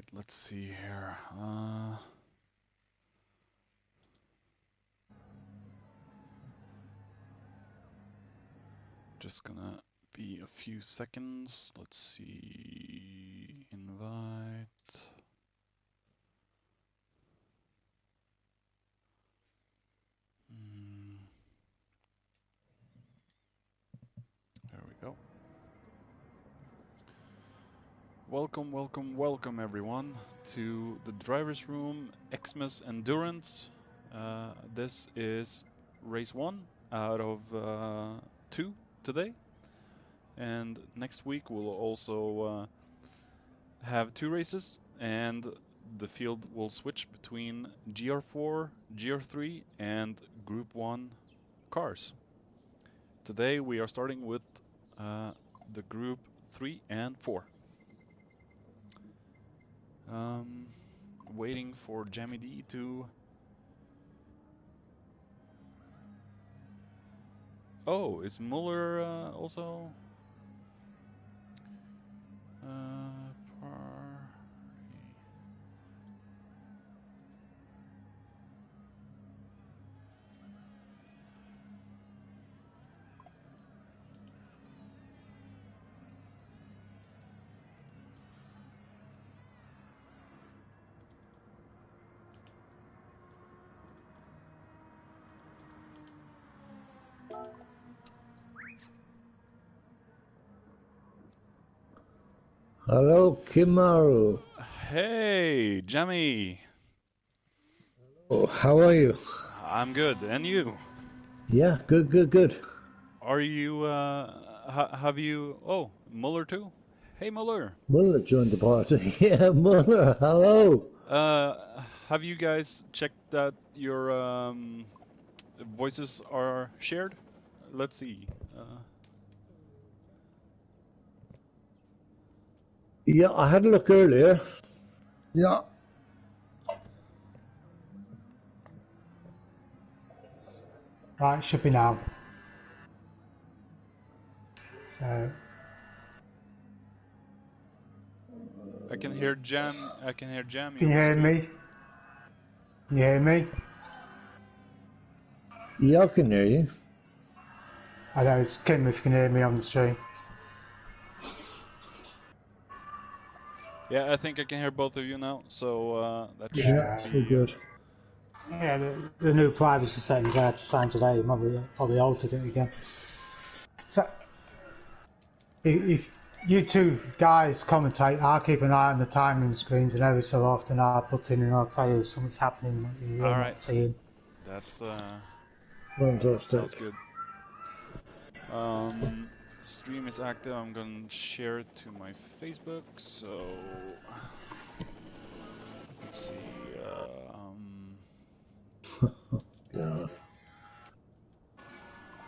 right, let's see here. Just gonna be a few seconds. Let's see. Invite. There we go. Welcome, welcome, welcome everyone to the driver's room xmas endurance. This is race 1 out of 2 today, and next week we'll also have 2 races, and the field will switch between GR4, GR3 and Group 1 cars. Today we are starting with the Group 3 and 4. Waiting for Jammy D to... Oh, is Muller also... Hello, Kimmaru. Hey, Jammy. Oh, how are you? I'm good, and you? Yeah, good. Are you, have you... Oh, Muller too? Hey, Muller. Muller joined the party. Yeah, Muller, hello. Have you guys checked that your voices are shared? Let's see. Yeah, I had a look earlier. Yeah. Right, should be now. So. I can hear Jammy. Can you hear me? Can you hear me? Yeah, I can hear you. I know it's Kim if you can hear me on the stream. Yeah, I think I can hear both of you now, so that should be good. Yeah, the new privacy settings I had to sign today probably altered it again. So, if you two guys commentate, I'll keep an eye on the timing screens, and every so often I'll put in and I'll tell you if something's happening that you're not seeing. That's Fantastic. sounds good. Stream is active. I'm gonna share it to my Facebook. So let's see. God.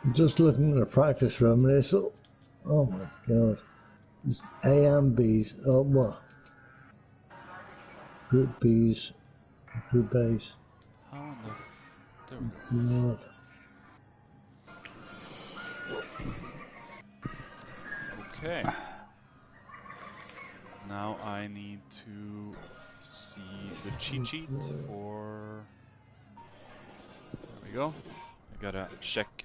I'm just looking at the practice room and it's all, oh my God. It's A and B's. Oh, what? Group B's, Group A's. How in the... There we go. Okay. Now I need to see the cheat sheet for... There we go. I gotta check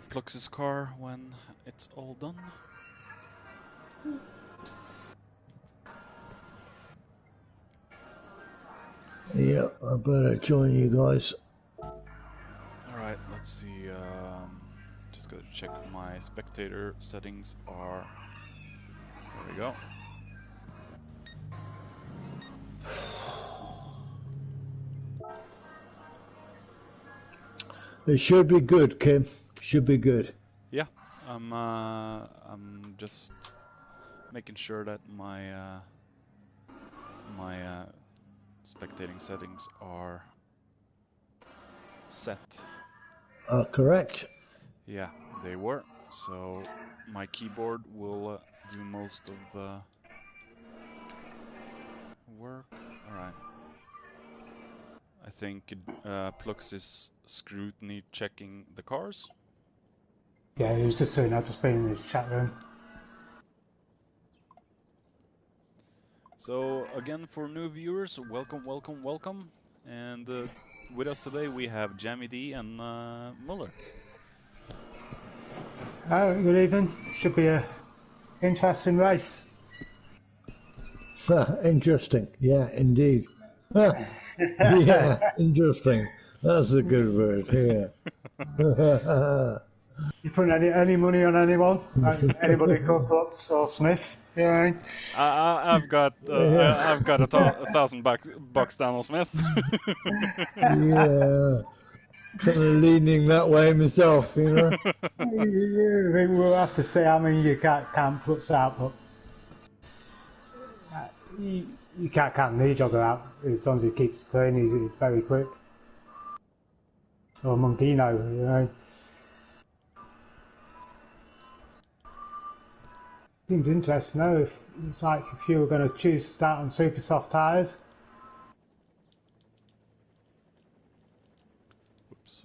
Plux's car when it's all done. Yeah, I better join you guys. Alright, let's see. Just gotta check my spectator settings are... There we go. It should be good, Kim. Should be good. Yeah, I'm just making sure that my spectating settings are set. Correct. Yeah, they were. So my keyboard will do most of the work. All right. I think Plux is scrutiny checking the cars. Yeah, he was just saying that to be in his chat room. So again, for new viewers, welcome, welcome, welcome. And with us today we have Jammy D and Muller. Good evening. Should be a interesting race. Interesting. Yeah, indeed. Yeah, interesting. That's a good word. Yeah. You putting any money on anyone? Anybody called Klutz or Smith? Yeah. I've got I've got $1,000 down on Smith. Yeah. Kind of leaning that way myself, you know. We'll have to see. I mean, you can't count Klutz out, but you can't count Jogger out as long as he keeps playing. He's very quick. Or Monkino, you know. Seems interesting though. It's like if you were going to choose to start on super soft tyres. Oops,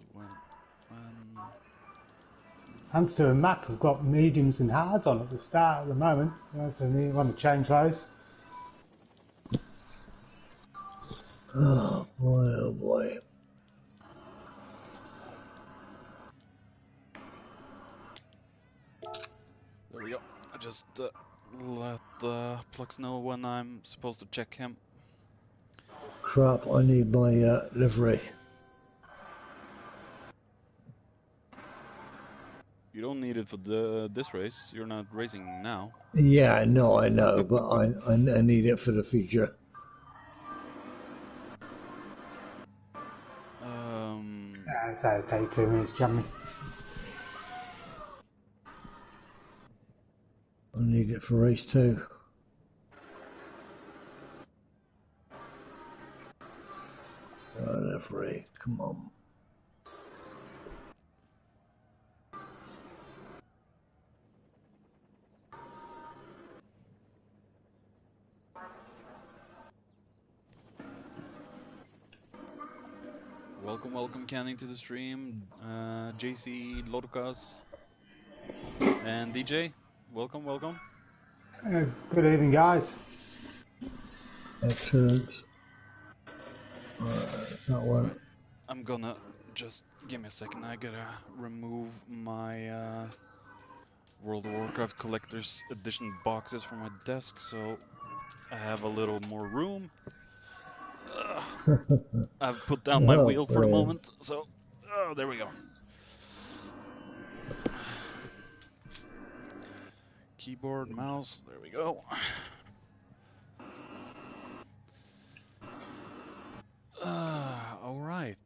Hamster and Mac have got mediums and hards on at the start at the moment. You know, so you want to change those. Oh boy, oh boy. There we go. I just let Plux know when I'm supposed to check him. Crap, I need my livery. You don't need it for this race. You're not racing now. Yeah, no, I know, but I need it for the future. So it'll take 2 minutes, Jammy. I need it for race 2. Livery, come on. Welcome, welcome, Canning, to the stream. JC, Lodukas, and DJ. Welcome, welcome. Good evening, guys. Excellent. That's not one. I'm gonna just give me a second. I gotta remove my World of Warcraft Collector's Edition boxes from my desk, so I have a little more room. I've put down my wheel for the moment, so there we go. Keyboard, mouse, there we go. All right.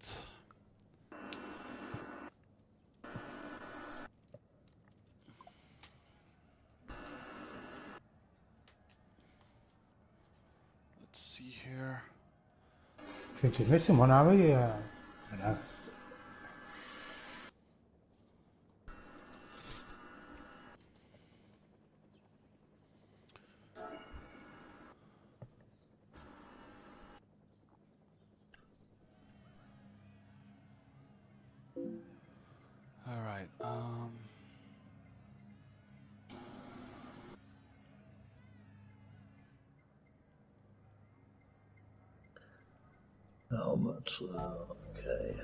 Let's see here. I think you're missing one, are we? I don't know. All right. Helmets, okay.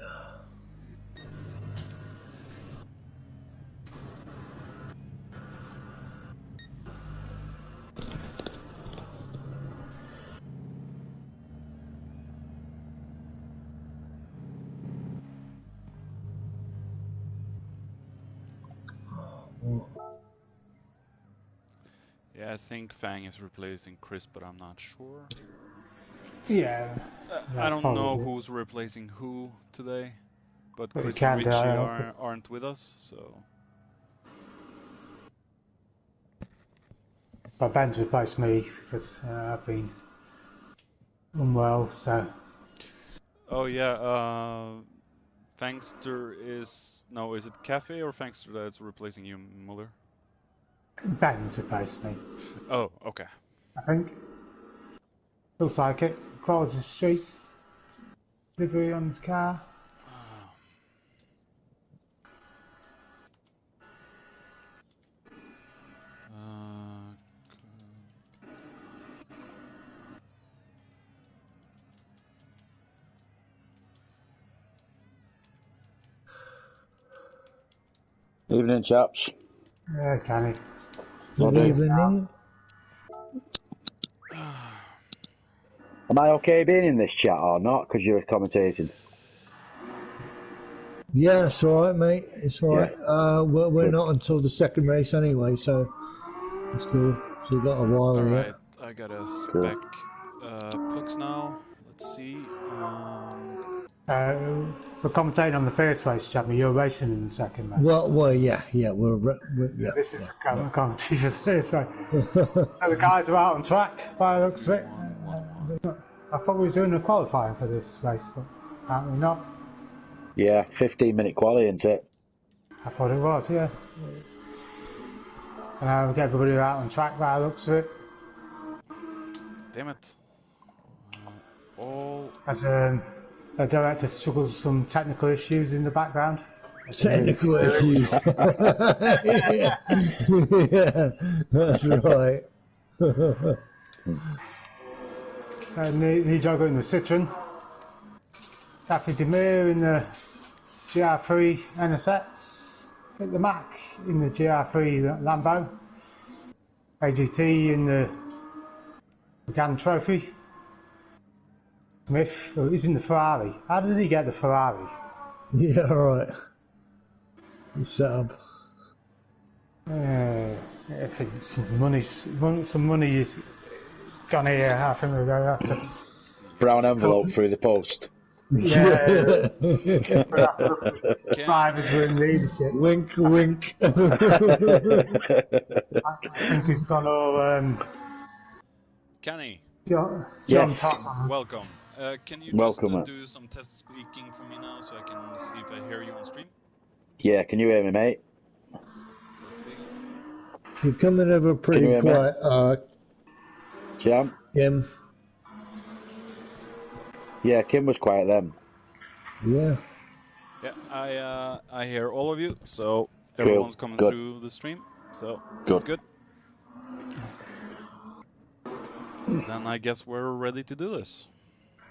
Yeah, I think Fang is replacing Chris, but I'm not sure. Yeah. I don't probably. know who's replacing who today, but But you Chris and can't do Richie it, aren't with us, so. But Ben's replaced me because I've been unwell, so. Oh yeah, Fangster is... No, is it Cafe or Fangster that's replacing you, Muller? Ben's replaced me, Oh, okay. I think. Looks like it. Crawls the streets. Livery on his car. Evening, chaps. Yeah, can he? Good evening. Am I okay being in this chat or not? Because you're commentating. Yeah, it's all right, mate. It's all right. Yeah. We're not until the second race anyway, so it's cool. So you got a while Alright, yet. I gotta spec plugs now. Let's see. We're commentating on the first race, Jammy. You're racing in the second race. Well, yeah. We're yeah. This is commentary for the first race. So the guys are out on track by the looks of it. I thought we were doing a qualifying for this race, but apparently not. Yeah, 15-minute quali, isn't it? I thought it was, yeah. And we get everybody out on track by the looks of it. Damn it. All As the director struggles with some technical issues in the background. Technical issues. Yeah, that's right. Nijogo in the Citroen. Kathy Demir in the GR3 NSX. Hit the Mac in the GR3 Lambo. AGT in the Gran Trophy. Smith, he's in the Ferrari. How did he get the Ferrari? Yeah, right. He's set up. I think some money is gone here. I think we're going to have to. Brown envelope through the post. Yeah. Drivers were in leadership. Wink, wink. I think he's gone all. Kenny, John Yes. Thompson. welcome. Can you Welcome, just mate. do some test speaking for me now so I can see if I hear you on stream? Yeah, can you hear me, mate? Let's see. You're coming over Can you pretty hear me? quiet, Jam? Kim. Yeah, Kim was quiet then. Yeah. Yeah, I hear all of you, so Cool. everyone's coming Good. through the stream, so Good. that's good. Then I guess we're ready to do this.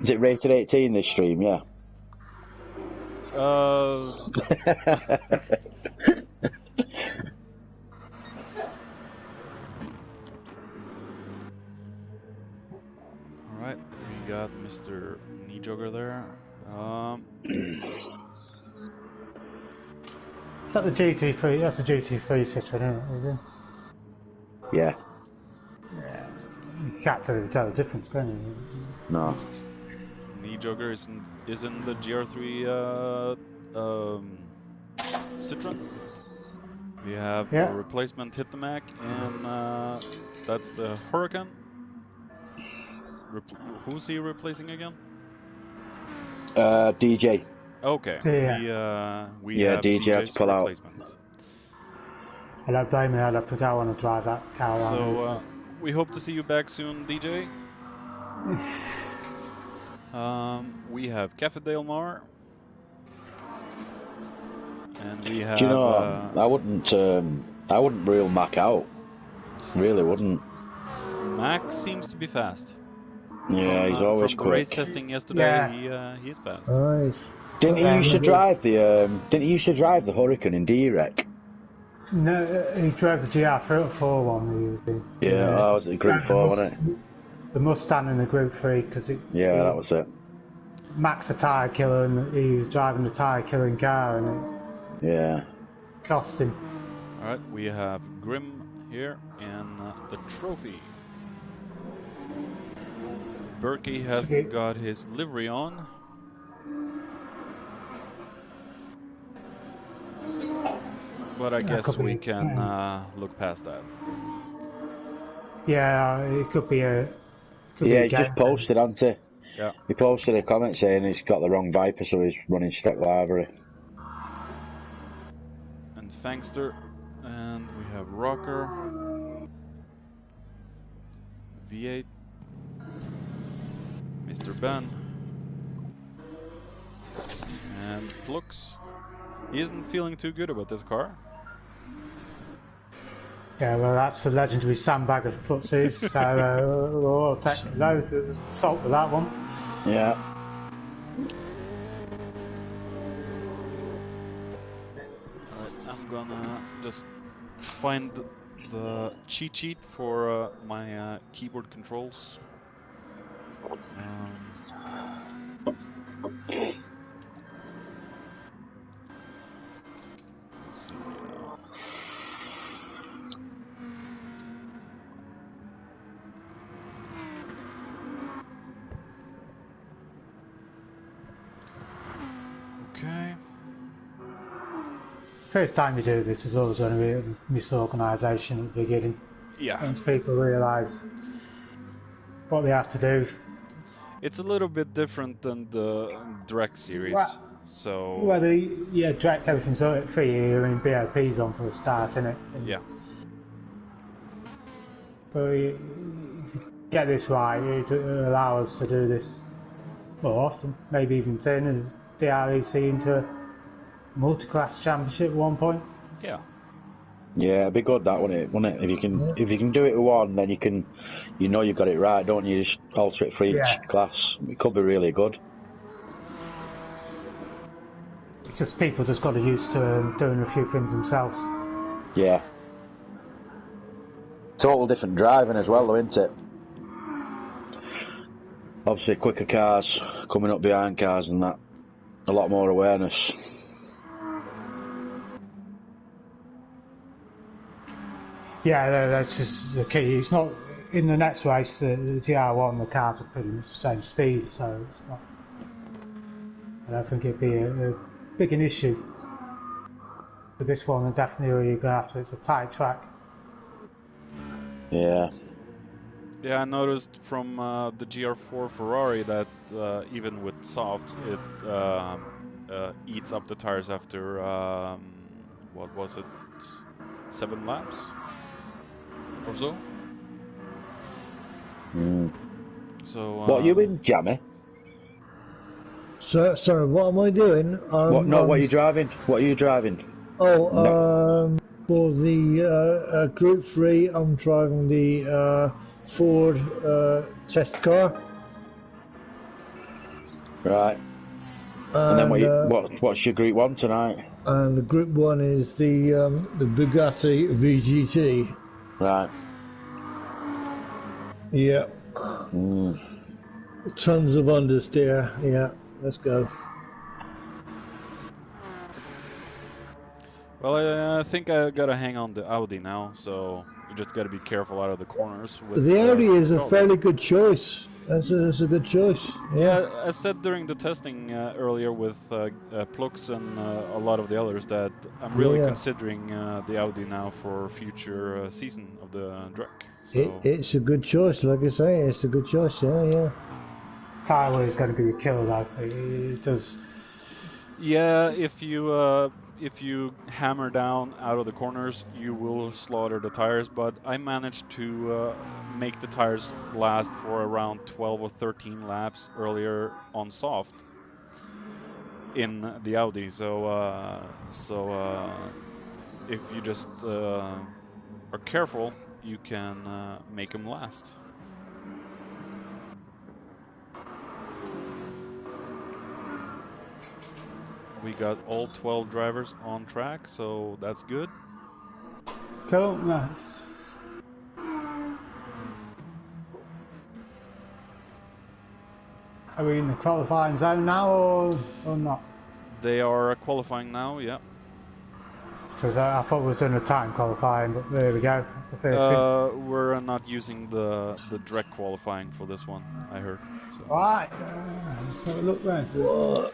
Is it rated 18 this stream? Yeah. Alright, we got Mr. Nijoger there. Is that the GT3? That's the GT3 Citroen, isn't it? Yeah. You can't tell the difference, can you? No. Nijoger is in the GR3 Citroen. We have Yeah. a replacement Hit the Mac, and that's the Huracan. Who's he replacing again? DJ. Okay. Yeah. We Yeah, have DJ had to DJ's pull out. replacement. I don't blame me. I'd have to go on and drive that car around. So we hope to see you back soon, DJ. We have Cafe Del Mar. And we have. Do you know, I wouldn't rule Mac out. Really wouldn't. Mac seems to be fast. Yeah, he's always from the race quick. testing yesterday, Yeah. he is fast. Nice. Didn't he used to drive the Huracan in D-Rec? No, he drove the GR4 one he was in. Yeah, that was the Group 4, wasn't it? The Mustang in the Group 3, because Yeah, that was it. Max a tyre killer, and he was driving the tyre killing car, and Yeah. it cost him. Alright, we have Grim here and the trophy. Berkey hasn't got his livery on. But I guess we can look past that. Yeah, it could be a. Yeah, he's just posted, hasn't he? Yeah. He posted a comment saying he's got the wrong Viper, so he's running stock livery. And Fangster. And we have Rocker. V8. Mr. Ben. And Plux. He isn't feeling too good about this car. Yeah, well, that's the legendary sandbag of Plutzes, so we'll take loads of salt with that one. Yeah. Alright, I'm gonna just find the cheat sheet for my keyboard controls. Let's see. Okay. First time you do this is always going to be a misorganisation at the beginning. Yeah. Once people realise what they have to do. It's a little bit different than the Drek series. Well, direct everything's on it for you. I mean, BOP's on for the start, isn't it? Yeah. But if you get this right, it allows us to do this more often. Maybe even turn the DREC into a multi-class championship at one point. Yeah. Yeah, it'd be good that, wouldn't it? If you can do it with one, then you know you've got it right, don't you? Just alter it for each class. It could be really good. It's just people just got used to doing a few things themselves. Yeah. Total different driving as well, though, isn't it? Obviously, quicker cars coming up behind cars and that. A lot more awareness. Yeah, that's just the key. It's not in the next race. The GR1, the cars are pretty much the same speed, so it's not. I don't think it'd be a big an issue. But this one, definitely you're going after. It's a tight track. Yeah. Yeah, I noticed from the GR4 Ferrari that even with soft, it eats up the tires after what was it, 7 laps or so. So. What are you in, Jammy? So, sorry, what am I doing? What are you driving? What are you driving? Oh, for the Group 3, I'm driving the Ford test car. Right. And then what's your Group 1 tonight? And the Group 1 is the Bugatti VGT. Right. Yeah. Tons of understeer. Yeah, let's go. Well, I think I gotta hang on the Audi now, so you just gotta be careful out of the corners. The Audi is a fairly good choice. That's a good choice. Yeah, I said during the testing earlier with Plux and a lot of the others that I'm really considering the Audi now for future season of the Drek. So. It's a good choice, like I say, it's a good choice, yeah. Tyler is going to be a killer though. It does. Yeah, if you hammer down out of the corners, you will slaughter the tires, but I managed to make the tires last for around 12 or 13 laps earlier on soft in the Audi. So if you just are careful, you can make them last. We got all 12 drivers on track, so that's good. Cool, nice. Are we in the qualifying zone now or not? They are qualifying now, yeah. Because I thought we were doing a time qualifying, but there we go. That's the first thing. We're not using the Drek qualifying for this one, I heard. So. Right, let's have a look then. What?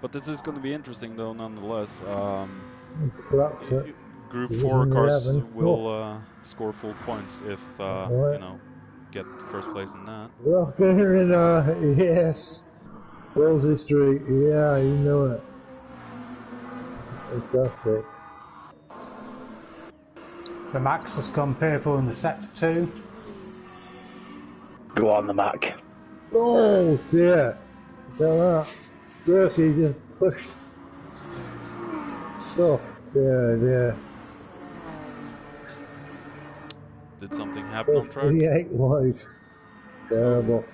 But this is going to be interesting, though, nonetheless. Group 4 cars will score full points if you know, get first place in that. Rocker in yes, world history. Yeah, you know it. Fantastic. So Max has gone purple in the sector 2. Go on, the Mac. Oh dear! Look at that. Berkey just pushed. So, yeah. Did something happen on track? 48 wide. Terrible.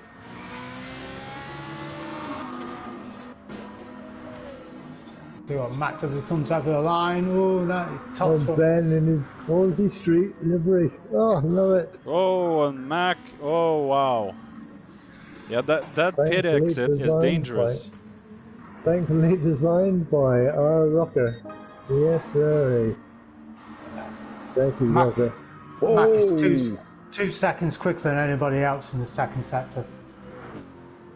See what Mac does, he comes over the line. Oh, that is top. Oh, Ben in his quality street livery. Oh, love it. Oh, and Mac. Oh, wow. Yeah, that pit exit is dangerous. Thankfully designed by our rocker. Yes, sir. Thank you, rocker. Mac is 2 seconds quicker than anybody else in the second sector.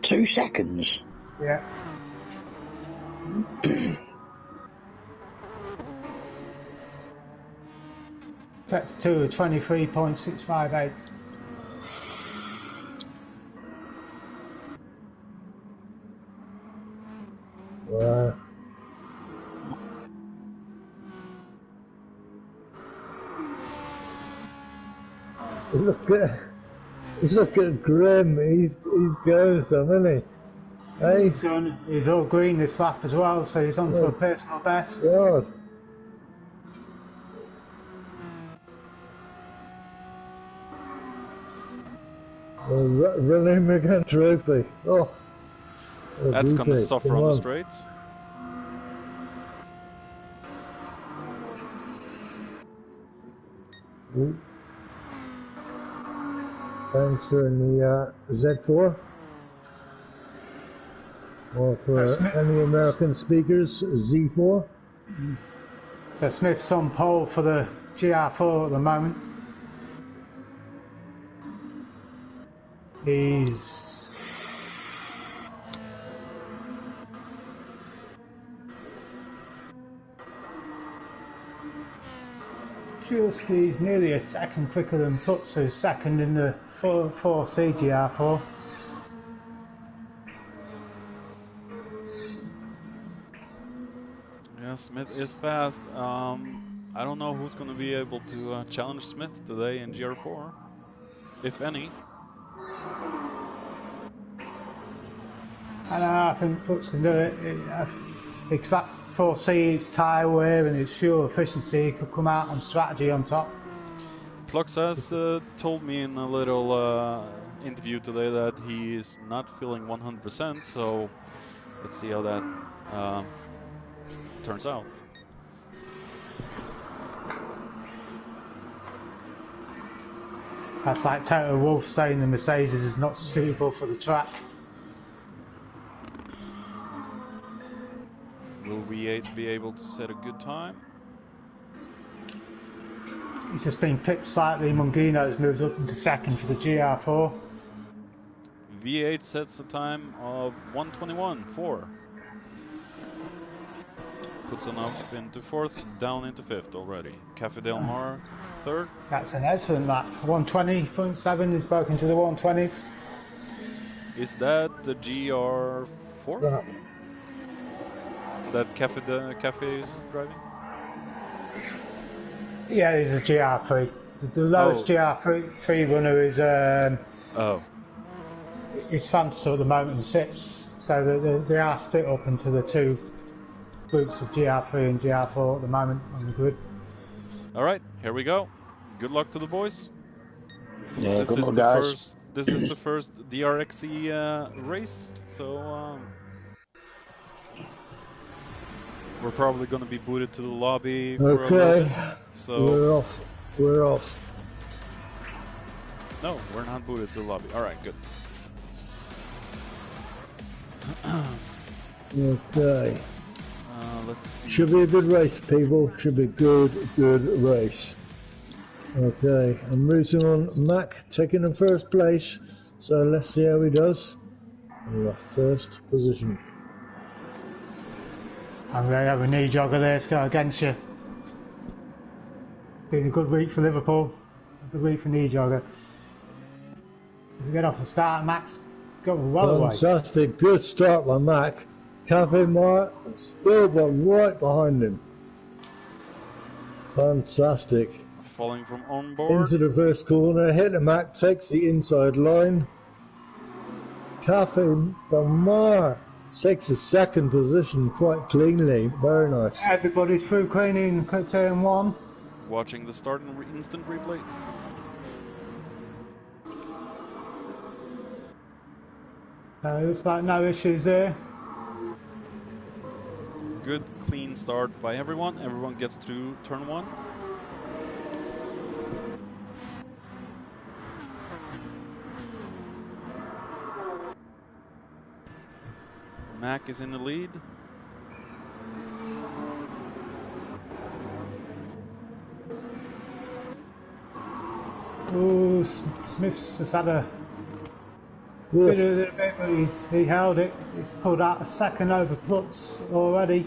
2 seconds? Yeah. Sector 2 of 23.658. Wow. Look at Grim. He's going some, isn't he? Hey? He's all green this lap as well, so he's on for a personal best. God. Running again trophy. Oh. That's going to suffer on the straights. Thanks for the Z4. Or for any American speakers, Z4. So Smith's on pole for the GR4 at the moment. He's he's nearly a second quicker than Tutsu, second in the 4C GR4. Yeah, Smith is fast. I don't know who's going to be able to challenge Smith today in GR4, if any. I think Tutsu can do it. Because that 4C, it's tyre wear and it's fuel efficiency, could come out on strategy on top. Plux has told me in a little interview today that he is not feeling 100%, so let's see how that turns out. That's like Toto Wolff saying the Mercedes is not suitable for the track. Will V8 be able to set a good time? He's just been pipped slightly. Mungino's moved up into second for the GR4. V8 sets a time of 1:21.4. Puts him up into fourth, down into fifth already. Cafe Del Mar, third. That's an excellent lap. 120.7 is broken to the 120s. Is that the GR4? Yeah. That Cafe is driving? Yeah, it's a GR3. The lowest GR3 runner is is Fantasy at the moment and Sips. So they are split up into the two groups of GR3 and GR4 at the moment on the grid. All right, here we go. Good luck to the boys. Yeah, good luck, guys. This is the first DRXE race, so we're probably going to be booted to the lobby for a little bit. So we're off. No, we're not booted to the lobby. All right, good. Okay. Let's see. Should be a good race, people. Should be good race. Okay, I'm rooting on Mac taking the first place, so let's see how he does. In the first position. I'm going to have a knee jogger there to go against you. Been a good week for Liverpool. A good week for knee jogger. As we get off the start, Max got well away. Fantastic, good start by Mac. Cafe Mar still right behind him. Fantastic. Falling from on board. Into the first corner, hit the Mac, takes the inside line. Cafe Mar takes the second position quite cleanly. Very nice. Everybody's through cleaning turn 1. Watching the start and instant replay. Looks like no issues there. Good, clean start by everyone. Everyone gets through turn 1. Mac is in the lead. Oh, Smith's just had a bit of it, but he held it. He's pulled out a second over Klutz already.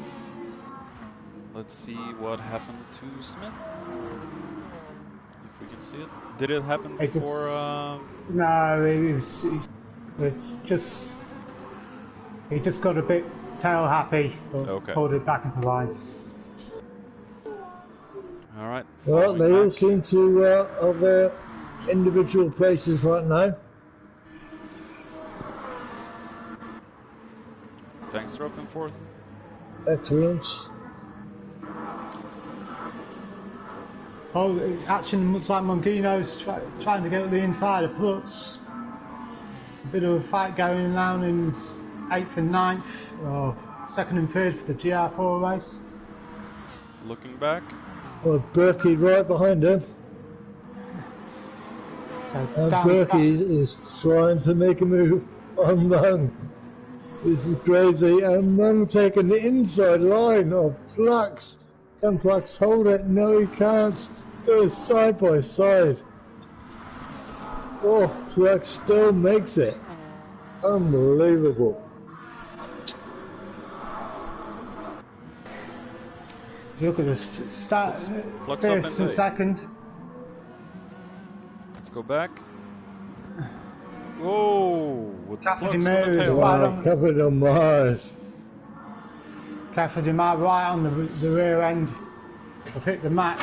Let's see what happened to Smith. If we can see it. Did it happen before? No, he just got a bit tail happy, but pulled it back into line. All right. Well, they all seem to have their individual places right now. Thanks for open fourth. Excellent. Oh, action looks like Mongino's trying to get at the inside of Klutz. A bit of a fight going on in 8th and 9th, or 2nd and 3rd for the GR4 race. Looking back. Well, Berkey right behind him. So And Berkey is trying to make a move on Mung. This is crazy. And Mung taking the inside line of Flux. Can Flux hold it? No, he can't. Goes side by side. Oh, Flux still makes it. Unbelievable. Look at this start. First and second. Let's go back. Whoa! With Cafe Flux de on the Mer tail. Wow, covered on Mars. Cafe de Mer right on the rear end. I've hit the mat.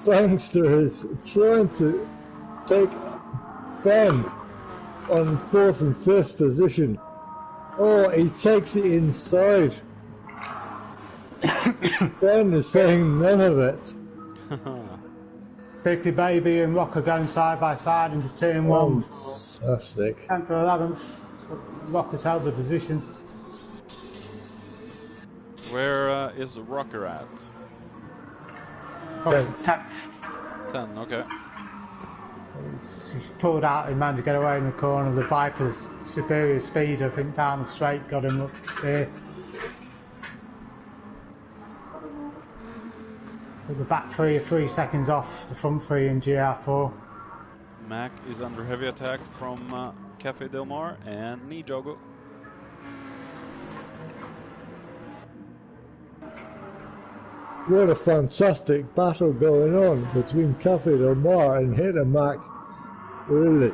Bankster is trying to take Ben on 4th and 5th position. Oh, he takes it inside. Ben is saying none of it. Bickley Baby and Rocker going side by side into turn 1. Fantastic. 10th for 11th. Rocker's held the position. Where is Rocker at? 10th. 10, okay. He's pulled out, he managed to get away in the corner. The Viper's superior speed, I think, down the straight got him up there. But the back 3 are 3 seconds off the front 3 in GR4. Mac is under heavy attack from Cafe Del Mar and Nijogo. What a fantastic battle going on between Cafe Del Mar and Hitter Mac. Really,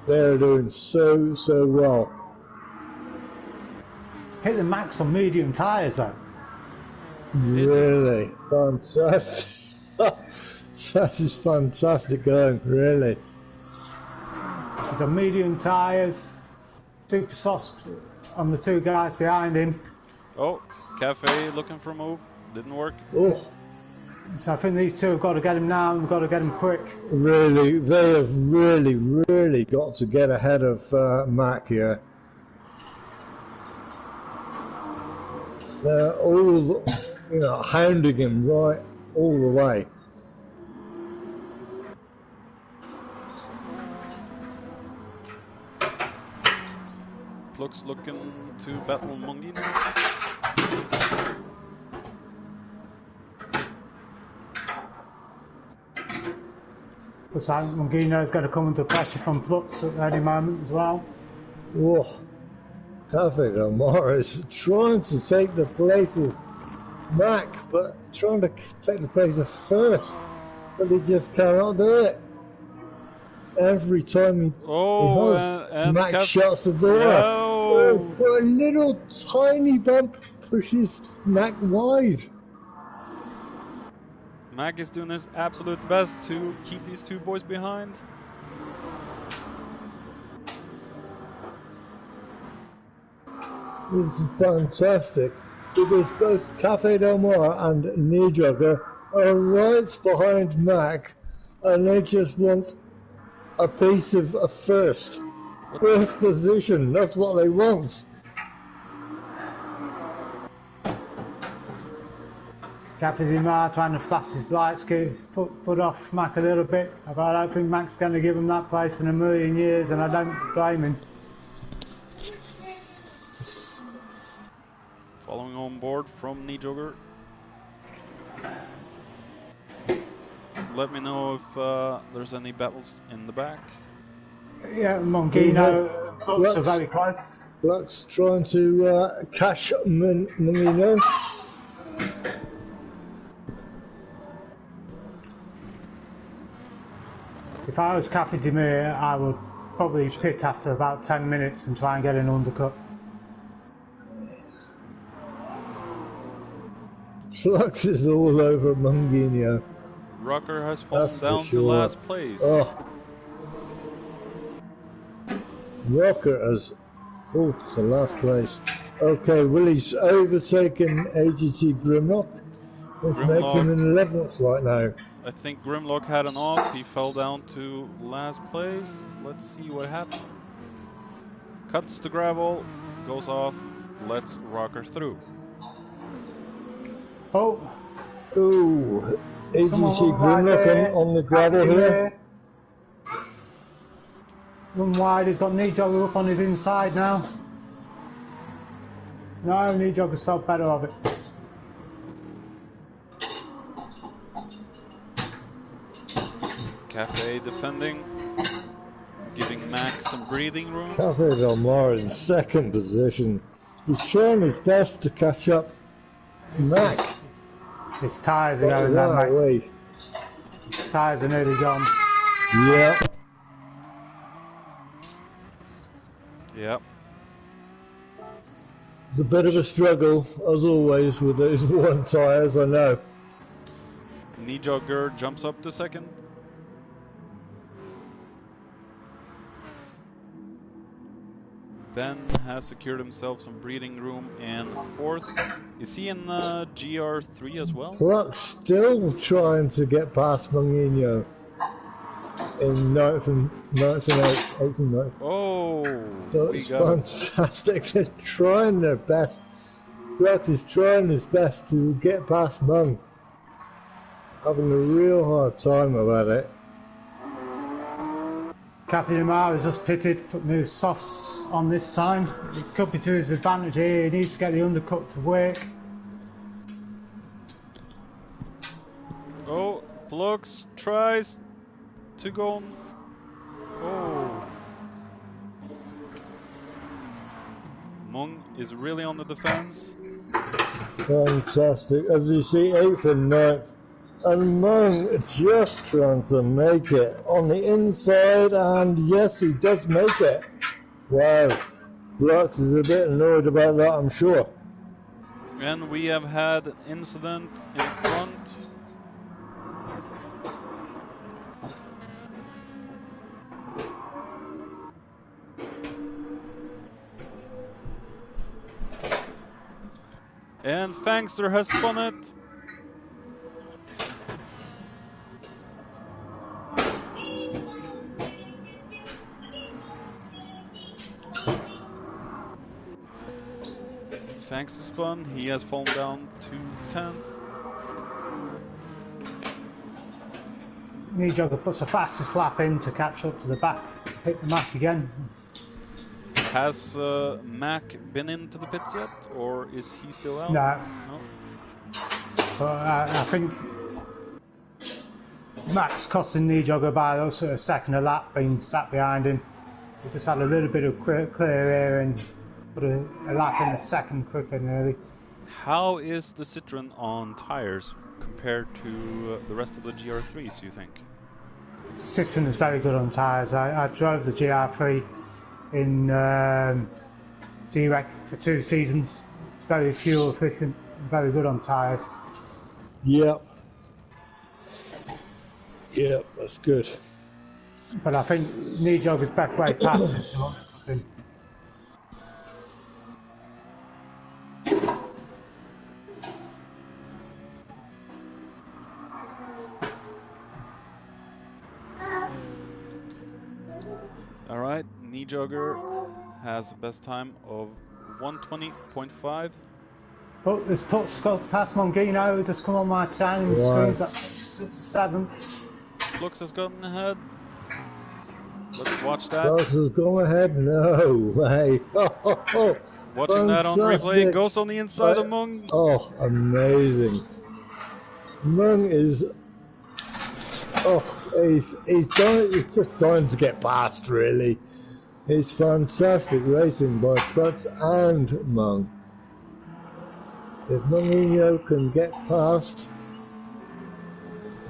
they're doing so well. Hit the max on medium tyres though. Really fantastic. That is fantastic going, really. He's on medium tyres. Super soft on the 2 guys behind him. Oh, Cafe looking for a move. Didn't work. Oh, So I think these 2 have got to get him now and they've got to get him quick. really, they have really got to get ahead of Mac here. They're all, hounding him right all the way. Flux looking to battle Mongino. Looks like Mongino's got to come under pressure from Flux at any moment as well. Whoa. Cafe Del Mar is trying to take the place of Mac, but trying to take the place of first, but he just cannot do it. Every time he does, Mac shuts the door. Oh, for a little tiny bump pushes Mac wide. Mac is doing his absolute best to keep these two boys behind. This is fantastic because both Cafe Del Mar and Knee Jogger are right behind Mac, and they just want a piece of a first position. That's what they want. Cafe Del Mar trying to flash his lights, put off Mac a little bit, but I don't think Mac's going to give him that place in a million years, and I don't blame him. Following on board from Knee Jogger. Let me know if there's any battles in the back. Yeah, Mongino, Clutch are very close. Black's trying to cash Mongino. If I was Cafe Del Mar, I would probably pit after about 10 minutes and try and get an undercut. Flux is all over Mongino. Rocker has fallen down to last place. Oh. Rocker has fallen to last place. Okay, Willie's overtaken AGT Grimlock, which makes him in 11th right now. I think Grimlock had an off. He fell down to last place. Let's see what happened. Cuts the gravel, goes off, lets Rocker through. Oh, AGC Grimlock on the gravel here. Run wide, he's got Knee Jogger up on his inside now. No, Knee Jogger's felt better of it. Cafe defending, giving Max some breathing room. Cafe Del Mar in second position. He's trying his best to catch up Mac. His tyres are going that way. His tyres are nearly gone. Yeah. Yep. It's a bit of a struggle, as always, with those one tyres, I know. Knee Jogger jumps up to second. Ben has secured himself some breathing room in fourth. Is he in GR3 as well? Pluck's still trying to get past Mongino in 9th and 8th. Oh, so it's fantastic. They're trying their best. Pluck is trying his best to get past Mung. Having a real hard time about it. Cafe Del Mar has just pitted, put new softs on this time. It could be to his advantage here. He needs to get the undercut to work. Oh, Plux tries to go on. Oh. Mung is really on the defense. Fantastic. As you see, 8th and 9th. And Mung just trying to make it on the inside, and yes, he does make it. Wow. Flux is a bit annoyed about that, I'm sure. And we have had an incident in front. And Fangster has spun it. Thanks to Spun, he has fallen down to 10th. Knee Jogger puts a faster slap in to catch up to the back, hit the Mac again. Has Mac been into the pits yet, or is he still out? No. But I think Mac's costing Knee Jogger by a second a lap, being sat behind him. He just had a little bit of clear air and put a lap in a second quicker nearly. How is the Citroen on tires compared to the rest of the GR3s, you think? Citroen is very good on tyres. I drove the GR3 in G-Rec for 2 seasons. It's very fuel efficient and very good on tyres. Yeah. Yeah, that's good. But I think Nijogger's best way past is to undercut him. Alright, Nijogger has the best time of 120.5. Oh, there's Putz got past Mongino, just come on my time, screens up to 7th. Flux has gotten ahead. Let's watch that. Flux has gone ahead, no way. Watching that on replay, goes on the inside of Mung. Oh, amazing. Mung is... Oh, he's just dying to get past, really. It's fantastic racing by Flux and Mung. If Mungino can get past,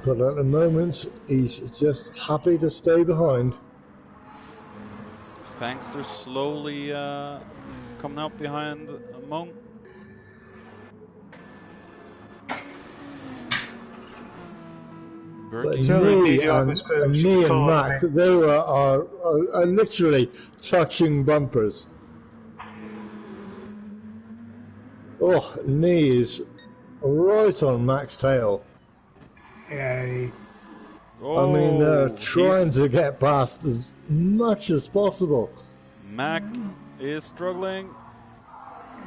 but at the moment he's just happy to stay behind. Fangster slowly coming out behind Mung. But me and Mac, they are literally touching bumpers. Oh, knee is right on Mac's tail. Yeah. I mean, they're trying to get past as much as possible. Mac is struggling.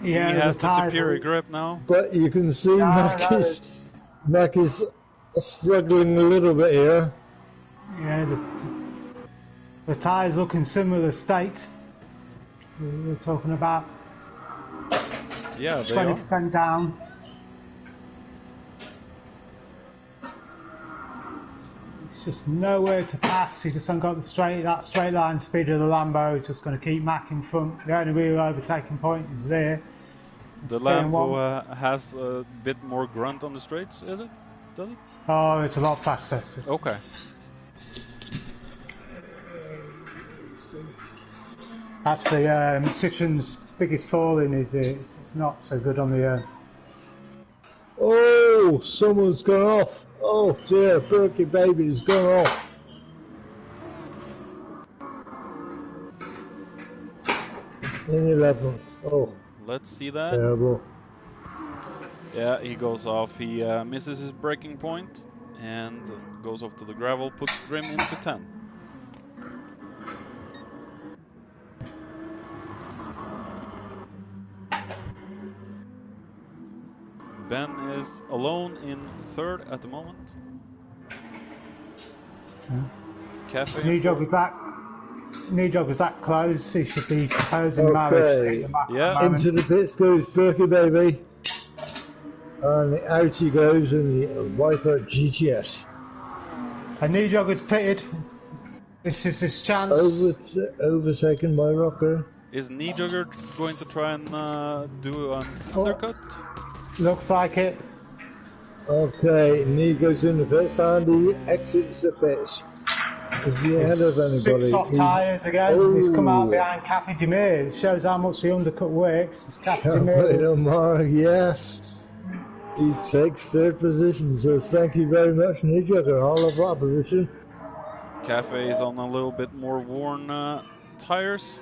Yeah, he has the superior grip now. But you can see Mac is struggling a little bit here. Yeah, the tyres look in similar state. We're talking about 20% down. It's just nowhere to pass. He just hasn't got that straight line speed of the Lambo. He's just going to keep Mac in front. The only real overtaking point is there. The Lambo has a bit more grunt on the straights, is it? Does it? Oh, it's a lot faster. Okay. Actually, Citroen's biggest falling is it's not so good on the... Oh, someone's gone off. Oh dear, Berkey baby's gone off. In 11th. Oh. Let's see that. Terrible. Yeah, he goes off. He misses his braking point and goes off to the gravel, puts Grim into 10. Ben is alone in 3rd at the moment. Cafe. Nijog was that close. He should be posing marriage. Yeah. Into the pits goes Berkey baby. And out he goes in the Viper GTS. And Nijog is pitted. This is his chance. Overtaken by Rocker. Is Nijogger going to try and do an undercut? Looks like it. Okay, Knee goes in the pits and he exits the pits. Is he ahead of anybody? 6 soft tyres again. He's come out behind Cafe Demir. It shows how much the undercut works. It's Cafe Demir. Yes. He takes 3rd position, so thank you very much, Nijogger. All of that position. Cafe is on a little bit more worn tires.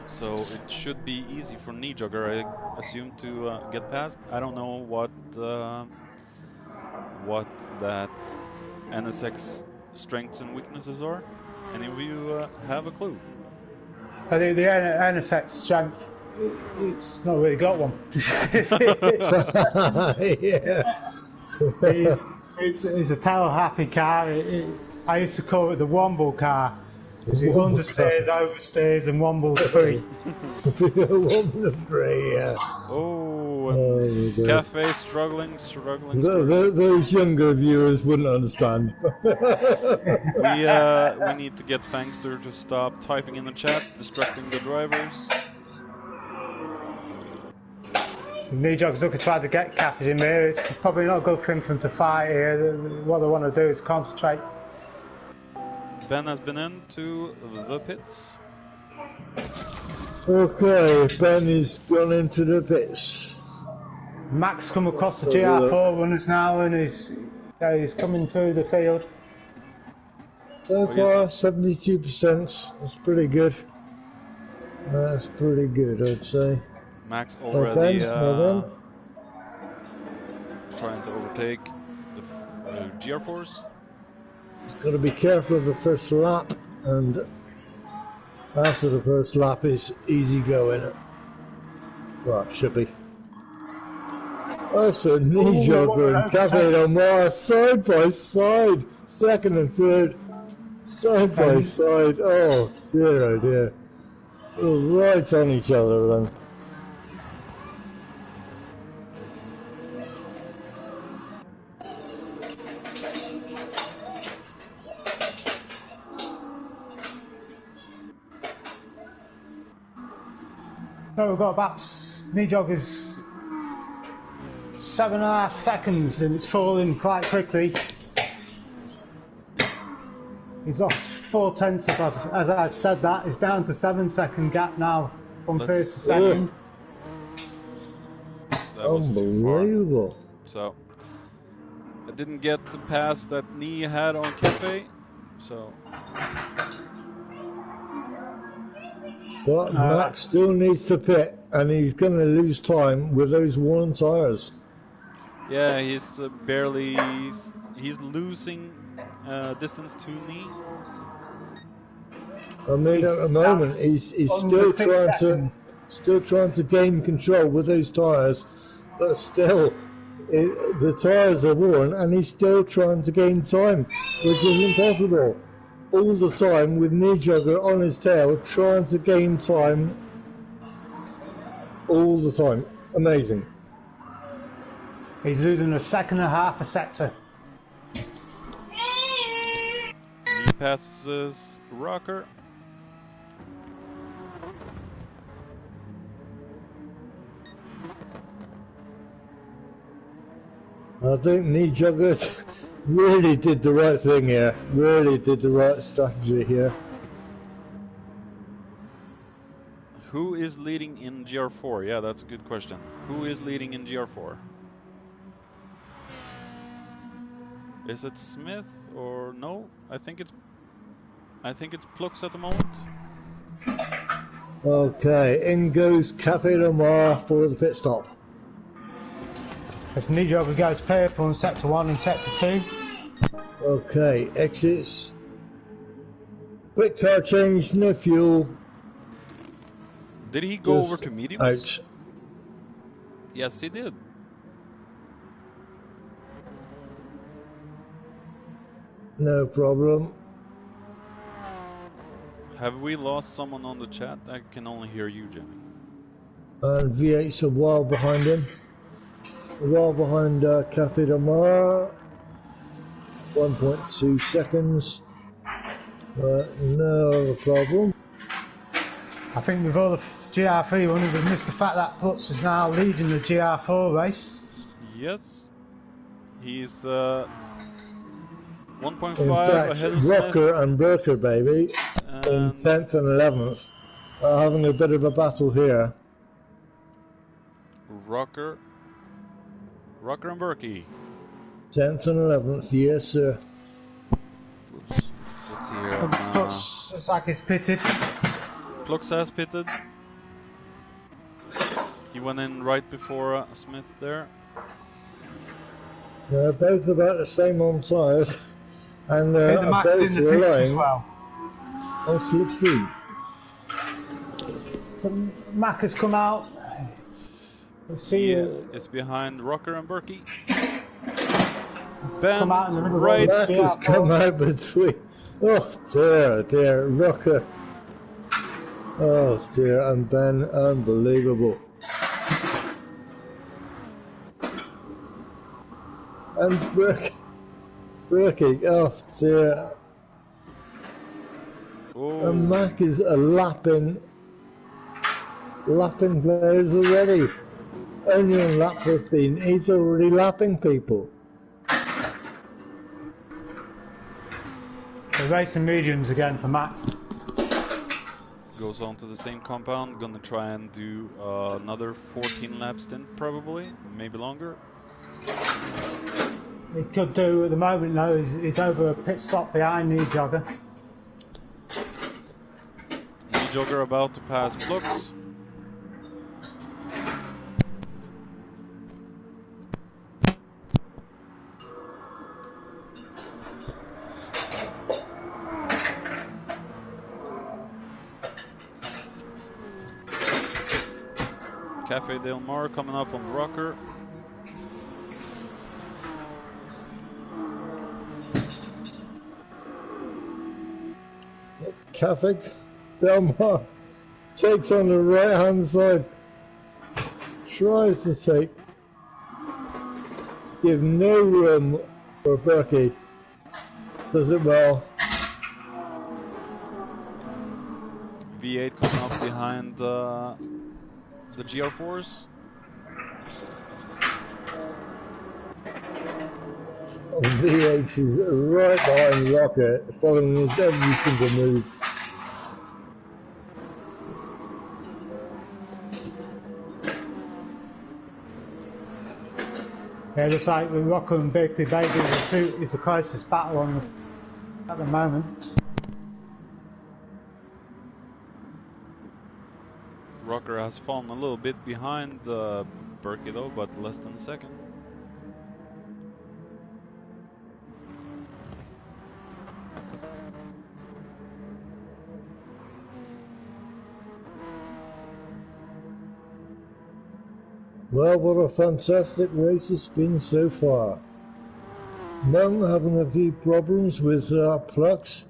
So it should be easy for Nijogger, I assume, to get past. I don't know what that NSX strengths and weaknesses are. Any of you have a clue? I think the NSX strength, it's not really got one. Yeah. It's a tail-happy car. I used to call it the Womble car. Because it understeers, oversteers, and wombles free. Womble free, yeah. Oh, Cafe struggling. Those younger viewers wouldn't understand. We need to get Fangster to stop typing in the chat, distracting the drivers. So Nijog's looking to try to get Cafe in there. It's probably not good for him to fight here. What they want to do is concentrate. Ben has been into the pits. Okay, Ben has gone into the pits. Max come across the GR4 runners now and he's So he's coming through the field. So far, 72%. That's pretty good. That's pretty good, I'd say. Max already Well done. trying to overtake the GR4s. Just got to be careful of the first lap, and after the first lap is easy going. Well, it should be. That's a knee jogger and Cafe Del Mar side by side, second and third, side by side. Oh dear. We're right on each other then. So we've got about knee joggers 7.5 seconds, and it's falling quite quickly. He's lost 0.4 as I've said that. He's down to 7-second gap now from first to second. That was unbelievable. So I didn't get the pass that knee had on Cafe, so. But Max still needs to pit, and he's going to lose time with those worn tyres. Yeah, he's barely. He's losing distance to knee. I mean, at the moment, he's still trying to gain control with those tyres, but still, the tyres are worn, and he's still trying to gain time, which is impossible. All the time with knee jogger on his tail, trying to gain time. All the time, amazing. He's losing 1.5 seconds a sector. He passes Rocker. I think knee jogger really did the right thing here. Really did the right strategy here. Who is leading in GR4? Yeah, that's a good question. Who is leading in GR4? Is it Smith or no? I think it's Plux at the moment. Okay, in goes Cafe Del Mar for the pit stop. As knee jogger goes purple in sector 1 and sector 2. Okay, exits. Quick tire change, no fuel. Did he go over to mediums? Out. Yes, he did. No problem. Have we lost someone on the chat? I can only hear you, Jammy. And V8's a while behind him. A while behind Cafe Del Mar. 1.2 seconds. No problem. I think with all the GR3 one, we've missed the fact that Plutz is now leading the GR4 race. Yes. He's 1.5 in fact, ahead of Rocker Smith. and Burker, baby, in 10th and 11th, are having a bit of a battle here. Rocker and Berkey. 10th and 11th, yes, sir. Oops. Let's see here. Plutz looks like he's pitted. Plux has pitted. He went in right before Smith there. They're both about the same on tyres, and they're both relying on slipstream. So Mac has come out. We'll see It's behind Rocker and Berkey. Ben, come out in the middle right. Mac has come out between. Oh dear, Rocker. Oh dear, and Ben, unbelievable. And Berkey, oh dear. Oh. And Mac is lapping players already. Only on lap 15, he's already lapping people. We're racing mediums again for Mac. Goes on to the same compound, gonna try and do another 14 lap stint probably, maybe longer. he could do at the moment though is over a pit stop behind Knee Jogger. Knee Jogger about to pass Flux. Cafe Del Mar coming up on the rocker. Cafe Del Mar takes on the right hand side, tries to take, give no room for Berkey, does it well. V8 coming up behind the GR4s. V8 is right behind Rocket, following his every single move. Yeah, just like with Rocker and Berkeley Baby, the two is the closest battle on at the moment. Rocker has fallen a little bit behind Berkey though, but less than a second. Well, what a fantastic race it's been so far. Mung having a few problems with Plux.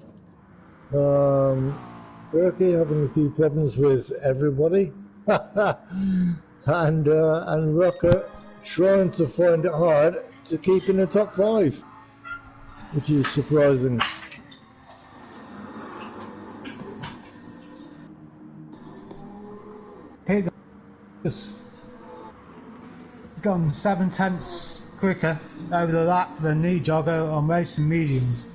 Berkey having a few problems with everybody. and Rocker trying to find it hard to keep in the top 5, which is surprising. He just gone 7/10 quicker over the lap than Knee Jogger on racing mediums.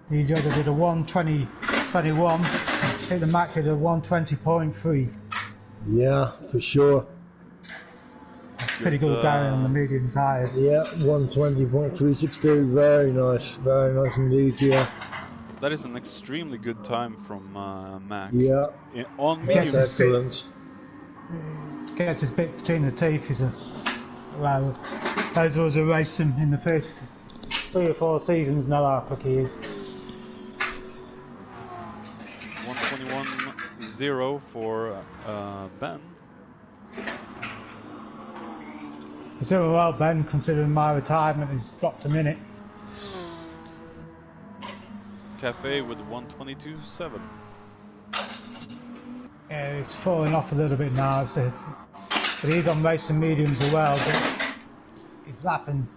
Knee Jogger did a 1:20.21. I think the Mac did a 1:20.3. Yeah, for sure. Pretty good going on the medium tyres. Yeah, 1:20.362. Very nice indeed. Yeah. That is an extremely good time from Mac. Yeah. On medium. That's excellent. Gets his bit between the teeth. Well, those of us who raced him in the first 3 or 4 seasons know how quick he is. 1:21.0 for Ben. He's doing well, Ben, considering my retirement has dropped a minute. Cafe with 1:22.7. Yeah, it's falling off a little bit now. But he's on racing mediums as well, but he's lapping.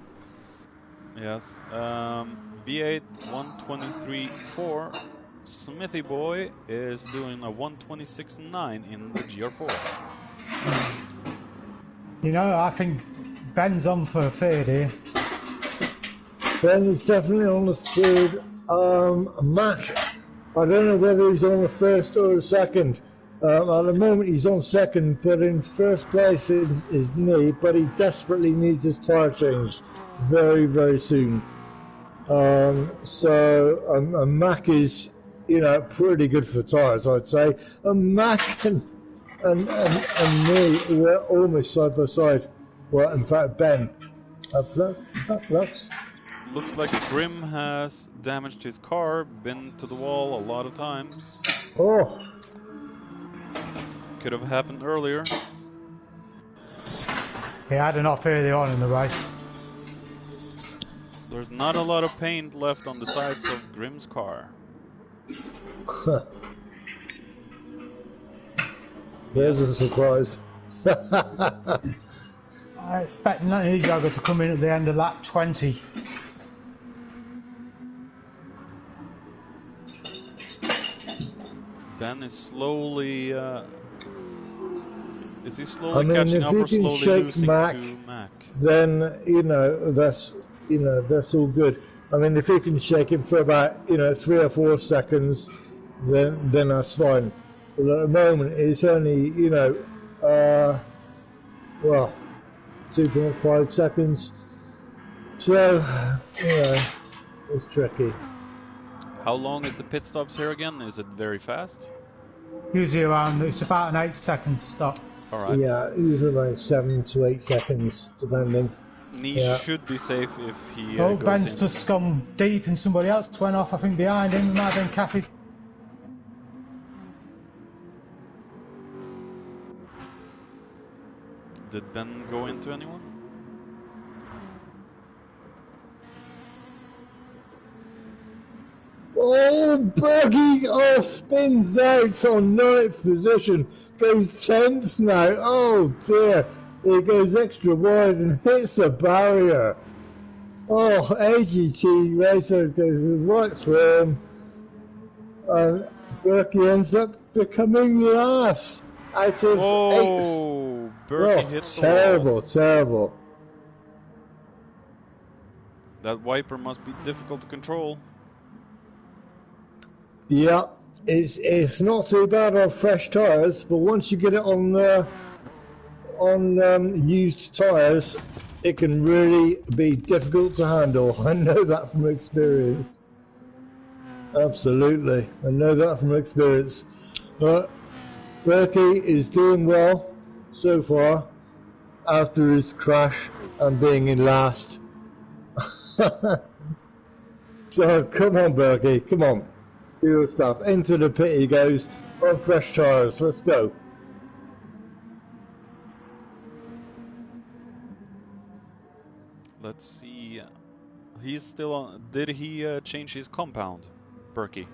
Yes. V8 1:23.4. Smithy Boy is doing a 1:26.9 in the GR4. You know, I think Ben's on for a third here. Ben is definitely on the third. Mac, I don't know whether he's on the first or the second. At the moment he's on second, but in first place is Knee, but he desperately needs his tyre changed very, very soon. So Mac is, pretty good for tyres, I'd say. And Mac and me were almost side by side. Well, in fact, Ben. Lux. Looks like Grim has damaged his car, been to the wall a lot of times. Oh. Could have happened earlier. He had an off early on in the race. There's not a lot of paint left on the sides of Grim's car. There's a surprise. I expect Knee Jogger to come in at the end of lap 20. Ben is slowly... is he slowly catching up or slowly losing Mac, to Mac? Then, that's all good. I mean, if he can shake him for about, 3 or 4 seconds, then that's fine. But at the moment, it's only, you know, well, 2.5 seconds. So, you know, it's tricky. How long is the pit stops here again? Is it very fast? Usually around, it's about an 8-second stop. Alright. Yeah, usually like 7 to 8 seconds, depending. Nee should be safe if he Oh, goes Ben's in. just gone deep and somebody else went off, I think, behind him. It might have been Kathy. Did Ben go into anyone? Oh, Bergie! Oh, spins out on 9th position. Goes 10th now. Oh, dear. It goes extra wide and hits the barrier. Oh, AGT Racer goes right through him. And Berkey ends up becoming last out of 8th. Berkey Oh, hit the terrible, wall. terrible. That wiper must be difficult to control. Yeah, it's not too bad on fresh tyres, but once you get it on used tyres, it can really be difficult to handle. I know that from experience. Absolutely, I know that from experience. But Berkey is doing well so far after his crash and being in last. So come on, Berkey, come on. Do your stuff. Into the pit he goes on fresh tyres. Let's go. Let's see. He's still on. Did he change his compound, Berkey?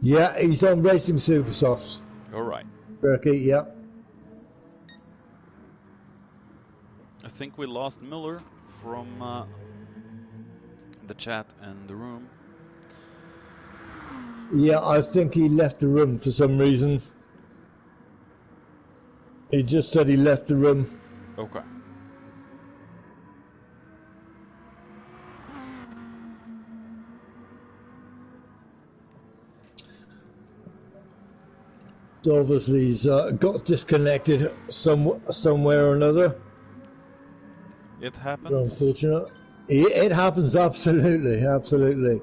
Yeah, he's on Racing Supersofts. Alright. Berkey, yeah. I think we lost Miller from the chat and the room. Yeah, I think he left the room for some reason. He just said he left the room. Okay. So obviously he's got disconnected somewhere or another. It happens. Unfortunate. It happens, absolutely, absolutely.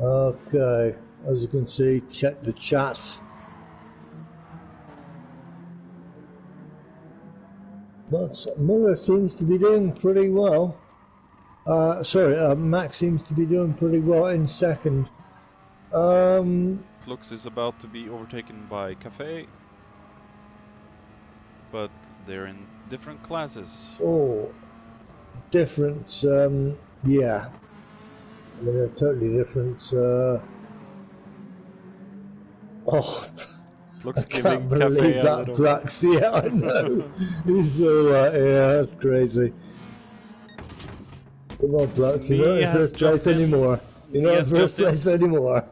Okay, as you can see, check the chat. But Miller seems to be doing pretty well. Max seems to be doing pretty well in second. Plux is about to be overtaken by Cafe, but they're in different classes. Oh, different, yeah. They're totally different. Plux I can't believe that Plux. Yeah, I know. He's so yeah, that's crazy. Come on, Plux. You're not in first place anymore. You're not in first place anymore.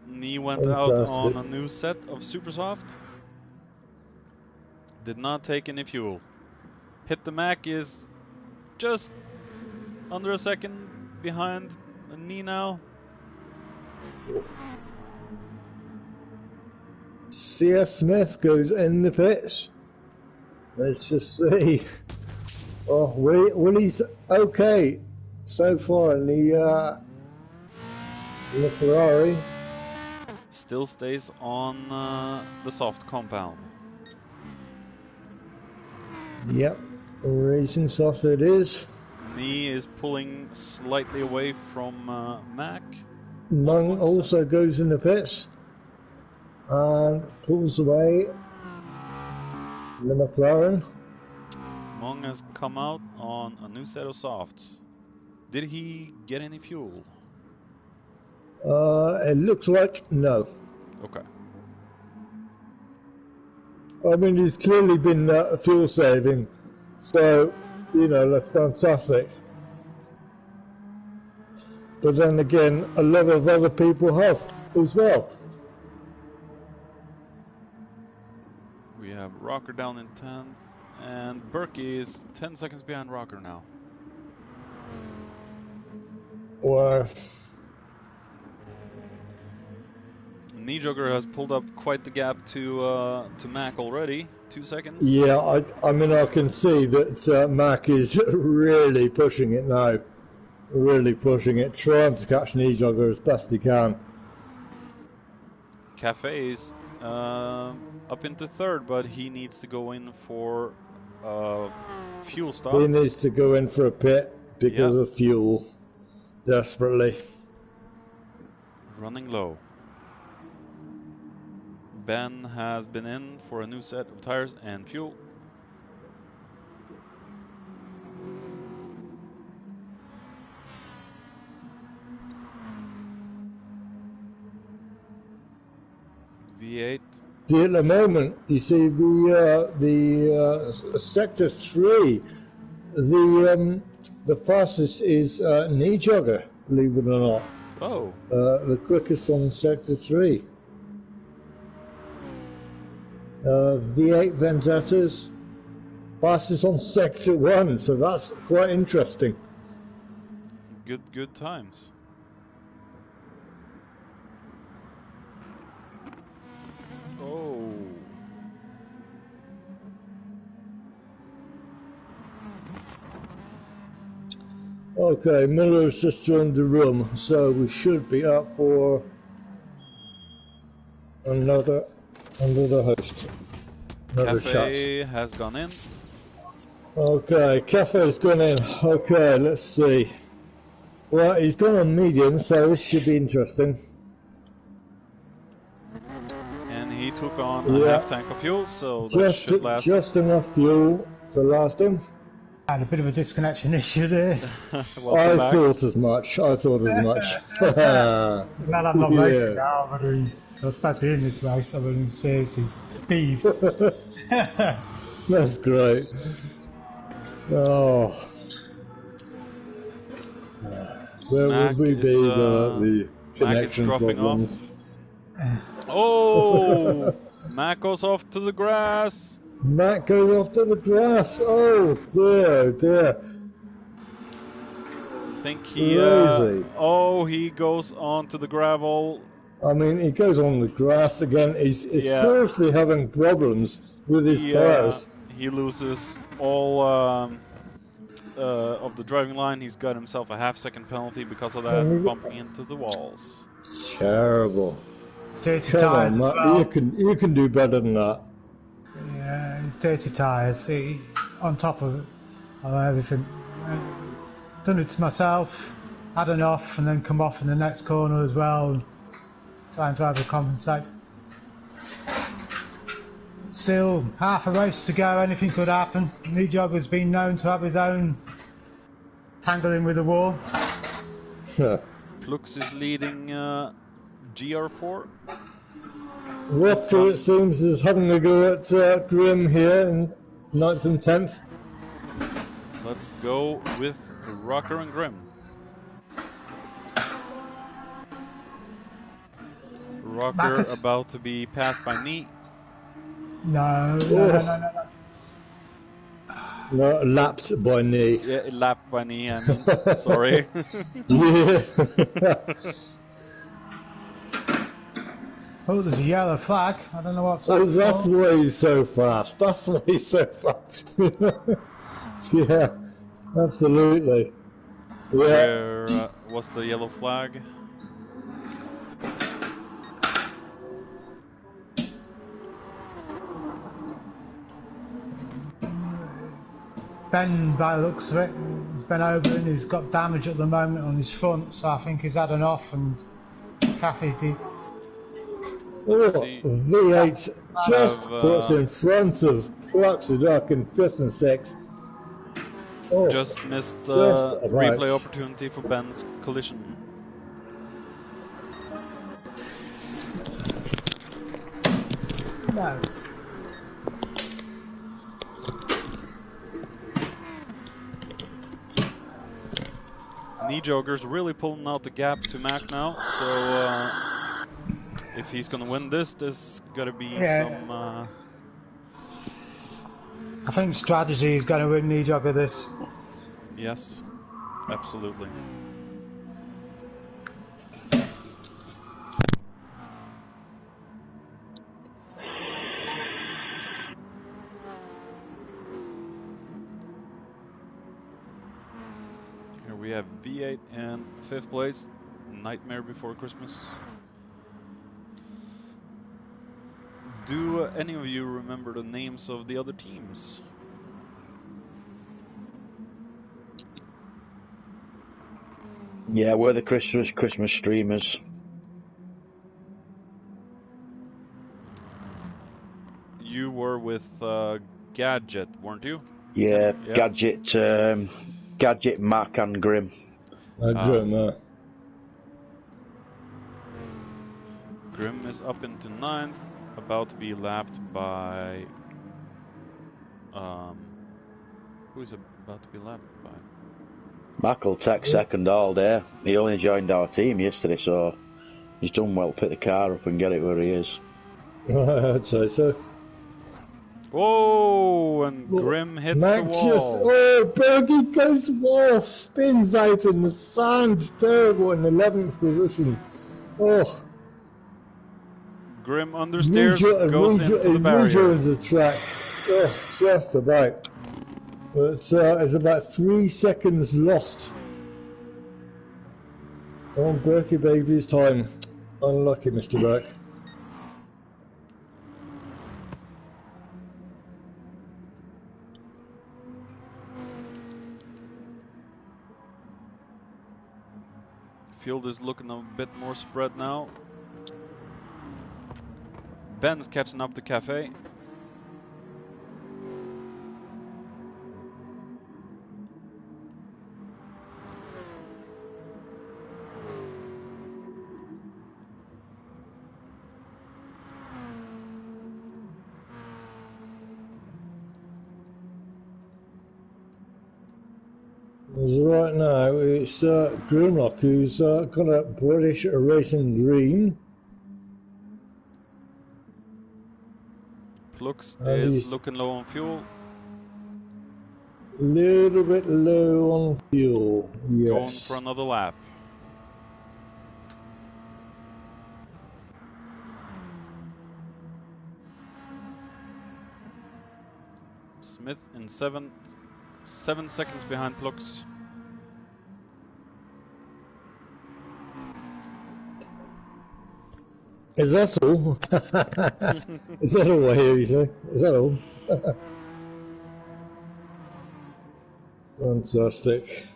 Nee went out on a new set of Supersoft. Did not take any fuel. Hit the Mac is just under a second behind Nee now. C.F. Smith goes in the pits. Let's just see. Oh, Willie's okay so far in the Ferrari. Still stays on the soft compound. Yep, racing soft it is. Nee is pulling slightly away from Mac. Mung also goes in the pits and pulls away the McLaren. Mung has come out on a new set of softs. Did he get any fuel? It looks like no. Okay. I mean, he's clearly been fuel saving, so, you know, that's fantastic. But then again, a lot of other people have as well. We have Rocker down in 10th, and Berkey is 10 seconds behind Rocker now. Wow. Knee Jogger has pulled up quite the gap to Mac already. 2 seconds. Yeah, I mean, I can see that Mac is really pushing it now. Really pushing it, trying to catch Knee Jogger as best he can. Cafe's up into third, but he needs to go in for fuel stop. He needs to go in for a pit because of fuel. Desperately. Running low. Ben has been in for a new set of tires and fuel. V8. See, at the moment, you see the sector 3, the fastest is Knee Jogger, believe it or not. Oh. The quickest on sector 3. V8 Vendettas, fastest on sector 1, so that's quite interesting. Good times. Oh. Okay, Miller's just joined the room, so we should be up for another host. Another Cafe shot. has gone in. Okay, Cafe's gone in. Okay, let's see. Well, he's gone on medium, so this should be interesting. And he took on a half tank of fuel, so that should last. Just enough fuel to last him. Had a bit of a disconnection issue there. I thought as much. Well, I'm not racing now, but I was supposed to be in this race. I was seriously beaved. That's great. Oh. Where Mac would we be without the connection problems? Oh! Mac goes off to the grass. Mac goes off to the grass. Oh dear. I think he goes on to the gravel. I mean, he goes on the grass again. He's seriously having problems with his tires. He loses all of the driving line. He's got himself a half-second penalty because of that, bumping into the walls. Terrible. Dirty Come tires on, Matt. well. You can do better than that. Yeah, dirty tyres. On top of everything. Done it to myself, had enough, and then come off in the next corner as well. And try and overcompensate. Still half a race to go, anything could happen. Knee Jogger's been known to have his own tangling with the wall. Plux is leading GR4. Rocker, it seems, is having a go at Grim here in 9th and 10th. Let's go with Rocker and Grim. Rocker about to be passed by Knee. No. No, lapped by Knee. Yeah, lapped by Knee, I mean. Sorry. Yeah. Oh, there's a yellow flag. I don't know what's Oh, that that's for. why he's so fast. That's why he's so fast. Yeah, absolutely. Yeah. Where was the yellow flag? Ben, by the looks of it, he's been over and he's got damage at the moment on his front, so I think he's had enough, and Cathy did. Oh, V8 just puts in front of Pluxeduck in 5th and 6th. Oh, just missed the replay opportunity for Ben's collision. No. Knee Jogger's really pulling out the gap to Mac now, so if he's gonna win this, there's gotta be some... I think strategy is going to win Knee Jogger this. Yes, absolutely. V8 in 5th place. Nightmare Before Christmas. Do any of you remember the names of the other teams? Yeah, we're the Christmas streamers. You were with Gadget, weren't you? Yeah, Yeah. Gadget, Mac, and Grim. Grim, Grim is up into 9th, about to be lapped by... who is about to be lapped by? Mac will take second all day. He only joined our team yesterday, so he's done well to pick the car up and get it where he is. I'd say so. Whoa! And Grim hits Mac the wall. Bergie goes wall, spins out in the sand, terrible in 11th position. Oh. Grim understeers, goes into the barrier. Rejoins the track. Oh, just about. But it's about 3 seconds lost on Berkey Baby's time. Unlucky, Mr. Beck. Field is looking a bit more spread now. Ben's catching up to Cafe. Right now, it's Grimlock who's got a British racing green. Plux is looking low on fuel. A little bit low on fuel, yes. Going for another lap. Smith in 7th, 7 seconds behind Plux. Is that all? Is that all I hear you say? Is that all? Fantastic.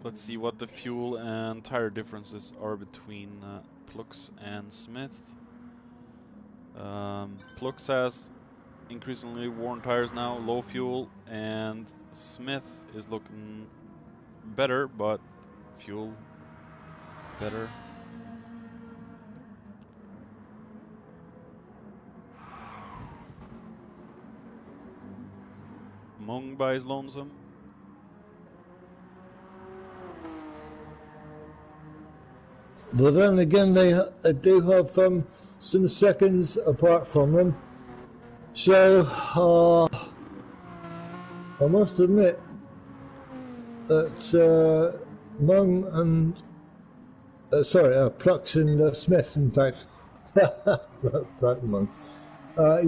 Let's see what the fuel and tire differences are between Plux and Smith. Plux has increasingly worn tires now, low fuel, and Smith is looking better, but fuel better. Mungba is lonesome. But then again, they do have some seconds apart from them. So, I must admit that Mung and Plux and Smith, in fact, Plux Mung,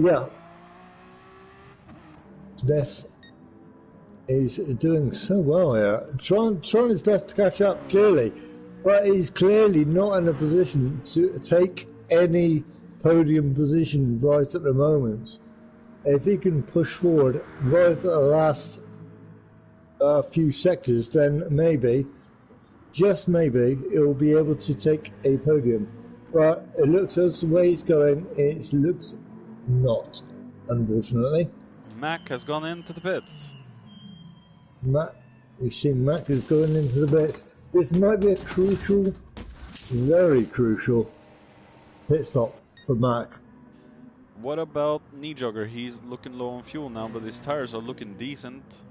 yeah, Smith is doing so well here, trying his best to catch up, clearly, but he's clearly not in a position to take any podium position right at the moment. If he can push forward right at the last few sectors, then maybe, just maybe, he'll be able to take a podium. But it looks as the way it's going, it looks not, unfortunately. Mac has gone into the pits. You see Mac is going into the pits. This might be a crucial, very crucial pit stop for Mac. What about Knee Jogger? He's looking low on fuel now, but his tires are looking decent.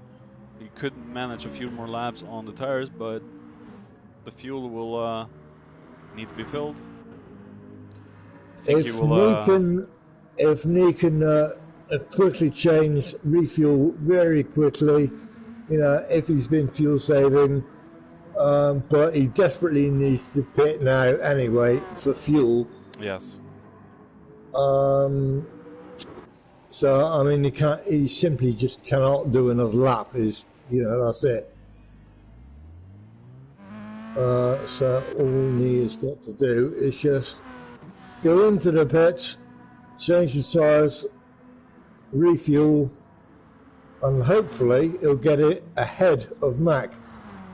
He could manage a few more laps on the tires, but the fuel will need to be filled. If Knee can quickly change, refuel very quickly, you know, if he's been fuel saving, but he desperately needs to pit now anyway for fuel. Yes. So I mean, he simply just cannot do another lap. That's it. So all he has got to do is just go into the pits, change the tyres, refuel, and hopefully he'll get it ahead of Mac,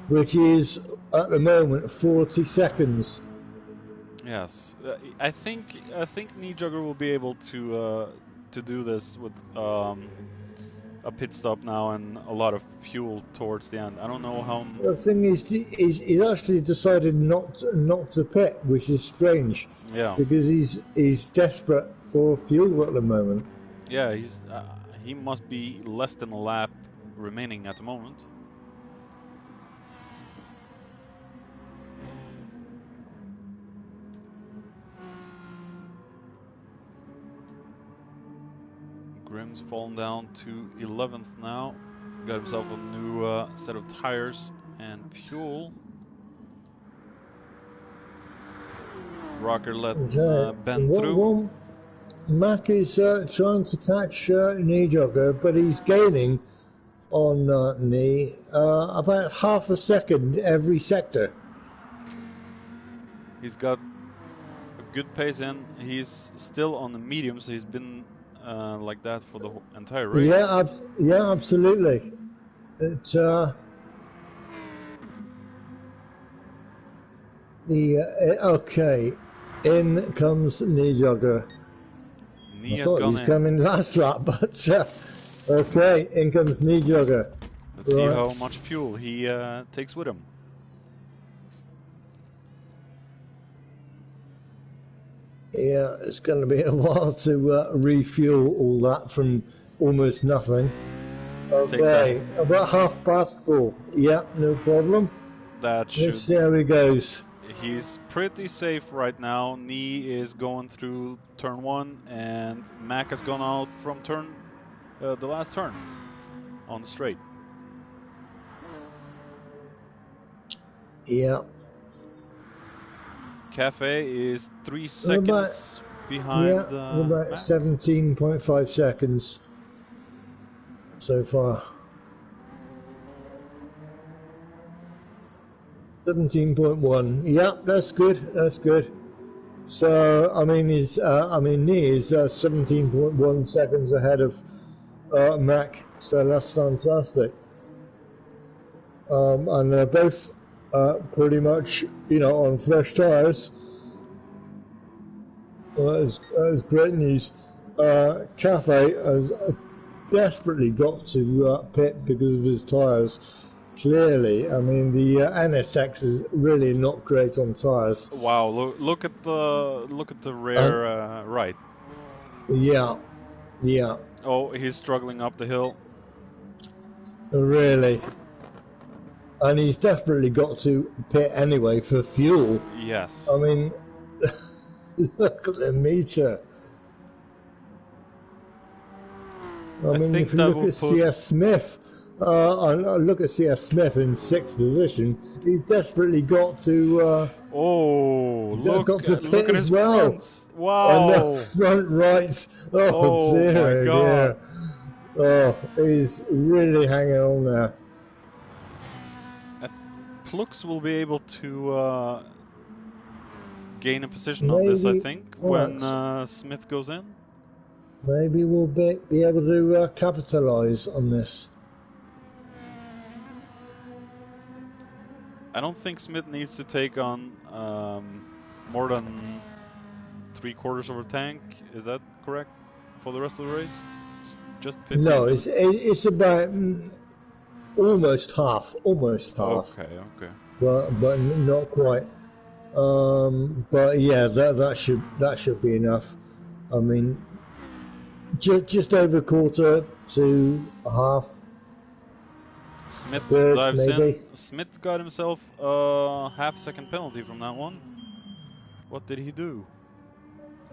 which is at the moment 40 seconds. Yes, I think Nijogger will be able to do this with a pit stop now and a lot of fuel towards the end. I don't know how. The thing is, he's actually decided not to pit, which is strange. Yeah. Because he's desperate for fuel at the moment. Yeah, he must be less than a lap remaining at the moment. Grim's fallen down to 11th now. Got himself a new set of tires and fuel. Rocker let Ben through. Mac is trying to catch Nijogger, but he's gaining on Knee about half a second every sector. He's got a good pace in. He's still on the medium, so he's been like that for the entire race. Yeah, absolutely. It's okay. In comes Nijogger. I thought he was coming last lap, but okay, in comes Nijogger. Let's see how much fuel he takes with him. Yeah, it's going to be a while to refuel all that from almost nothing. Okay, about 4:30. Yeah, no problem. Let's see how he goes. He's pretty safe right now. Knee is going through turn 1, and Mac has gone out from the last turn on the straight. Yeah. Cafe is 3 seconds behind. Yeah, about 17.5 seconds so far. 17.1. Yeah, that's good. That's good. So I mean, Knee is 17.1 seconds ahead of Mac. So that's fantastic. And they're both pretty much, on fresh tyres. Well, that is great news. Cafe has desperately got to pit because of his tyres. Clearly, I mean, the NSX is really not great on tyres. Wow! Look at the rear right. Yeah. Oh, he's struggling up the hill. Really. And he's desperately got to pit anyway for fuel. Yes. I mean, look at the meter. I mean, if you look at CS Smith, look at CS Smith in 6th position. He's desperately got to. Look pit at as his well. Fronts. Wow! And the front right. Oh dear, my God. dear. Oh, he's really hanging on there. Plux will be able to gain a position on this, I think, when Smith goes in. Maybe we'll be able to capitalise on this. I don't think Smith needs to take on more than 3/4 of a tank. Is that correct for the rest of the race? Just 50? No, it's about almost half. Okay. But not quite. But yeah, that should be enough. I mean, just over 1/4 to a half. Smith third, dives maybe. in. Smith got himself a half-second penalty from that one. What did he do?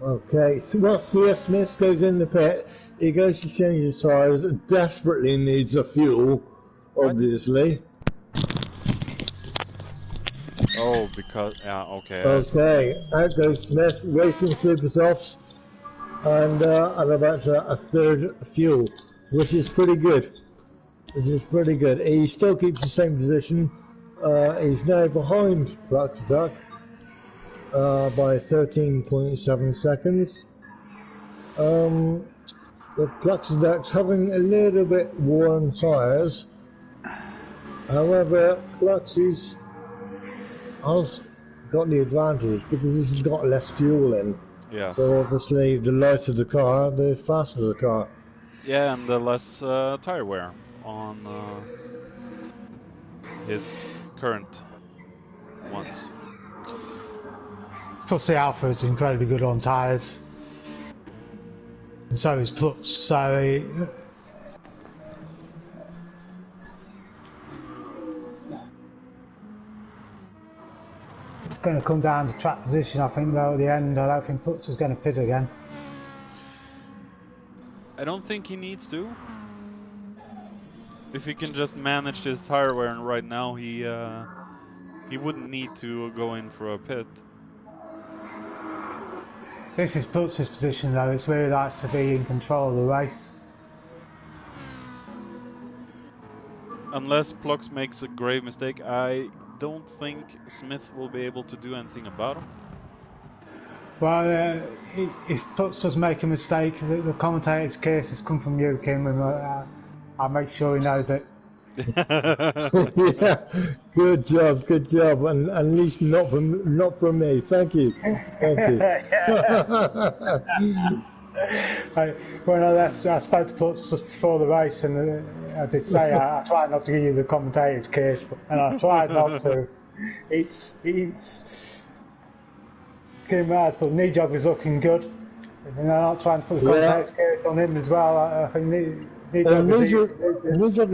Okay, so well, CS Smith goes in the pit. He goes to change his tyres. Desperately needs a fuel, obviously. Oh, because okay. Okay, out goes Smith racing super softs. and about a third fuel, which is pretty good. He still keeps the same position. He's now behind Flux Duck by 13.7 seconds. The Flux Duck's having a little bit worn tyres. However, Flux has got the advantage because he's got less fuel in. Yes. So obviously, the lighter the car, the faster the car. Yeah, and the less tire wear on his current ones. Plus the Alpha is incredibly good on tyres. And so is Plus, so it's going to come down to track position, I think, though, at the end. I don't think Plus is going to pit again. I don't think he needs to. If he can just manage his tire wear, and right now he wouldn't need to go in for a pit. This is Plutz's position, though. It's really nice to be in control of the race. Unless Plux makes a grave mistake, I don't think Smith will be able to do anything about him. Well, if Plutz does make a mistake, the commentator's case has come from you, Kim, and I'll make sure he knows it. Yeah, good job, and at least not from me. Thank you. When I left, I spoke to Plutz just before the race, and I did say I tried not to give you the commentator's case, and I tried not to. It's Kimmaru, but knee jog is looking good. And I'm not trying to put the commentator's case on him as well. I think knee jog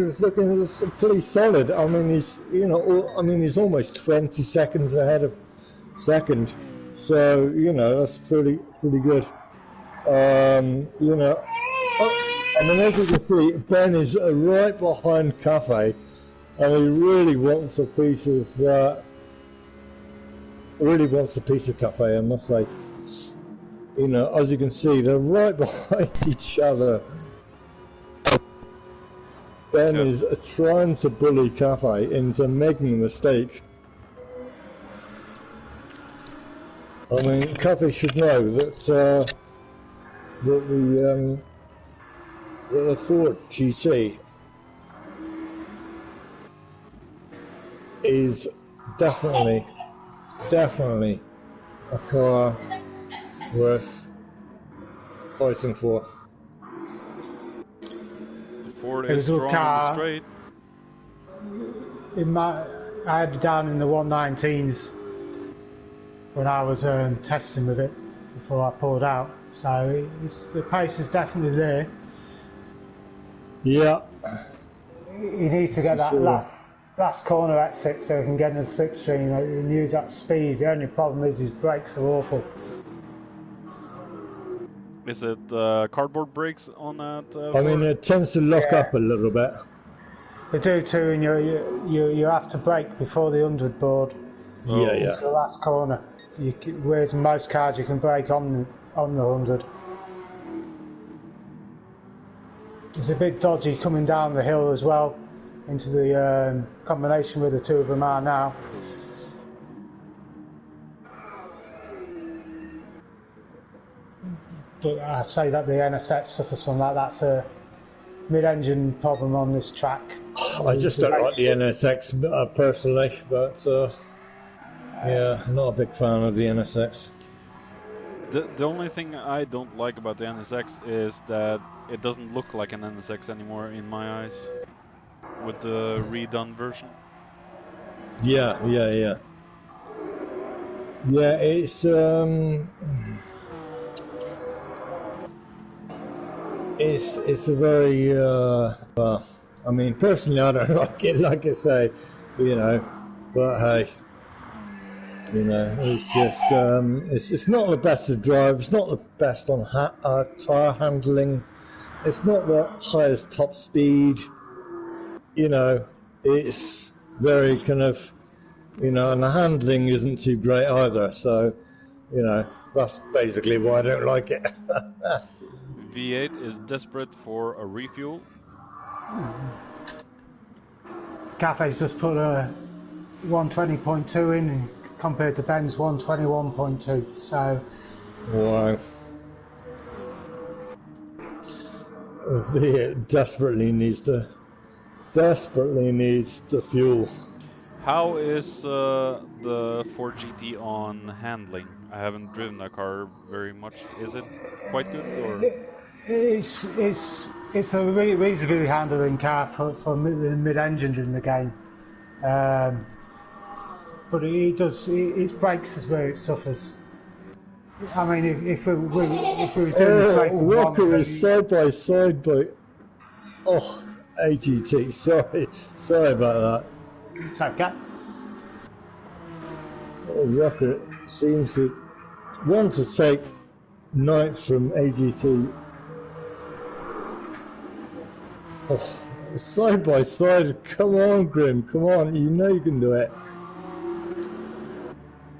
is looking pretty solid. I mean, he's almost 20 seconds ahead of second, so that's pretty good. I mean, as you can see, Ben is right behind Cafe, and he really wants a piece of that. Really wants a piece of Cafe, I must say. As you can see, they're right behind each other. Ben is trying to bully Cafe into making a mistake. I mean, Cafe should know that the Ford GT is definitely a car worth fighting for. The Ford is strong on the straight. I had it down in the 119s when I was testing with it before I pulled out. So the pace is definitely there. Yeah. He needs to get that last corner exit so he can get in the slipstream and use that speed. The only problem is his brakes are awful. Is it cardboard brakes on that? I mean, it tends to lock up a little bit. They do too, and you have to brake before the 100 board. Yeah. To the last corner. Whereas in most cars you can brake on the 100. It's a bit dodgy coming down the hill as well, into the combination where the two of them are now. But I'd say that the NSX suffers from that. That's a mid-engine problem on this track. I just don't like the NSX personally, but yeah, not a big fan of the NSX. The only thing I don't like about the NSX is that it doesn't look like an NSX anymore in my eyes with the redone version. Yeah, it's a very I mean, personally I don't like it, like I say, but hey, it's just it's not the best to drive. It's not the best on tire handling. It's not the highest top speed. It's very kind of, and the handling isn't too great either. So, That's basically why I don't like it. V8 is desperate for a refuel. Cafe's just put a 120.2 in compared to Ben's 121.2. So. Wow. V8 desperately needs the fuel. How is the Ford GT on handling? I haven't driven that car very much. Is it quite good, or? It's a reasonably handling car for the mid-engines in the game, but its brakes is where it suffers. I mean, if we were doing this race, Walker is side by side, but AGT. Sorry about that. It's okay. Rocket seems to want to take ninth from AGT. Side by side. Come on, Grim. Come on. You know you can do it.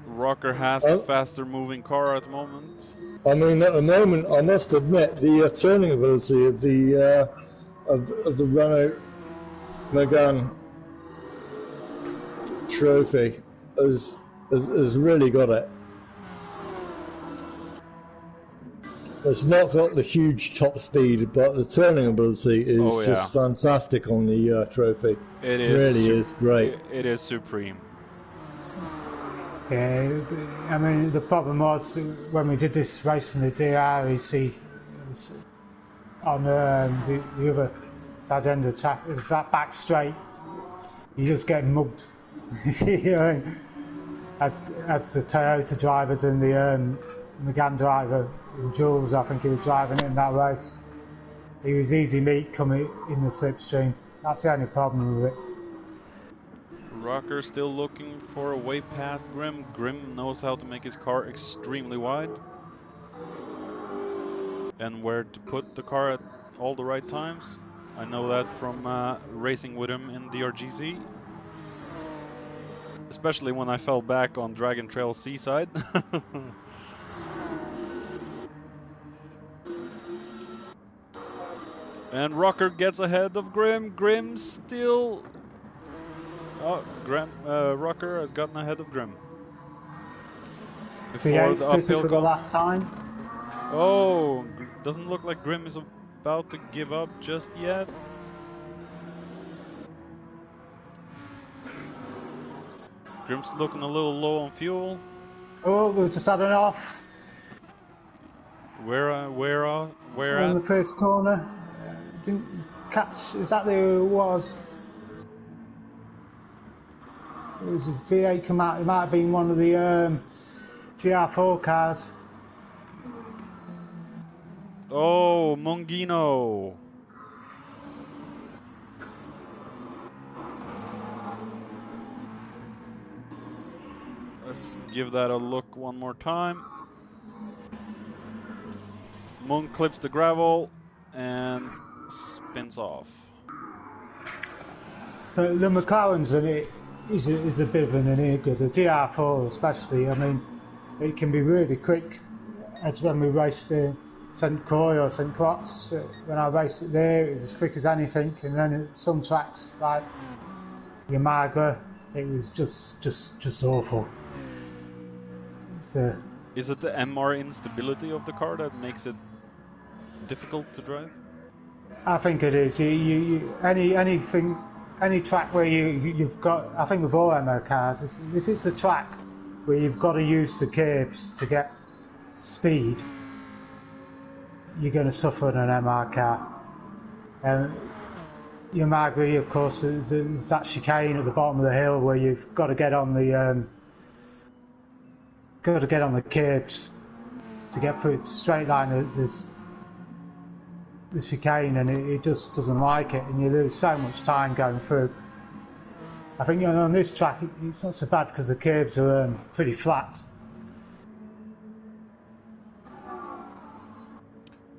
Rocker has a faster moving car at the moment. I mean, at the moment, I must admit the turning ability of the Renault Megane trophy has really got it. It's not got the huge top speed, but the turning ability is just fantastic on the trophy. It really is great. It is supreme. Yeah, I mean, the problem was when we did this race in the DREC on the other side end of the track, it's that back straight, you just get mugged. You know, as the Toyota drivers and the Megane driver, Jules, I think he was driving it in that race. He was easy meat coming in the slipstream. That's the only problem with it. Rocker still looking for a way past Grim. Grim knows how to make his car extremely wide and where to put the car at all the right times. I know that from racing with him in DRGZ, especially when I fell back on Dragon Trail Seaside. And Rocker gets ahead of Grim. Grim still... Oh, Rocker has gotten ahead of Grim. Before the uphill for the last time. Oh, doesn't look like Grim is about to give up just yet. Grim's looking a little low on fuel. Oh, we've just had an off. Where on at? The first corner. Didn't catch exactly who it was. It was a V8 come out. It might have been one of the GR4 cars. Oh, Mongino. Let's give that a look one more time. Mung clips the gravel and spins off. The McLaren's in it is a bit of an enigma. The GR4 especially, I mean, it can be really quick. As when we raced St. Croix or St. Croix, when I raced it there, it was as quick as anything. And then at some tracks like Yamaga, it was just awful. Is it the MR instability of the car that makes it difficult to drive? I think it is. Any track where you've got, I think with all MR cars, if it's a track where you've got to use the curbs to get speed, you're going to suffer in an MR car. Yamaga, of course, there's that chicane at the bottom of the hill where you've got to get on the curbs to get through the straight line. There's the chicane, and it just doesn't like it, and you lose so much time going through. I think on this track it's not so bad because the curbs are pretty flat.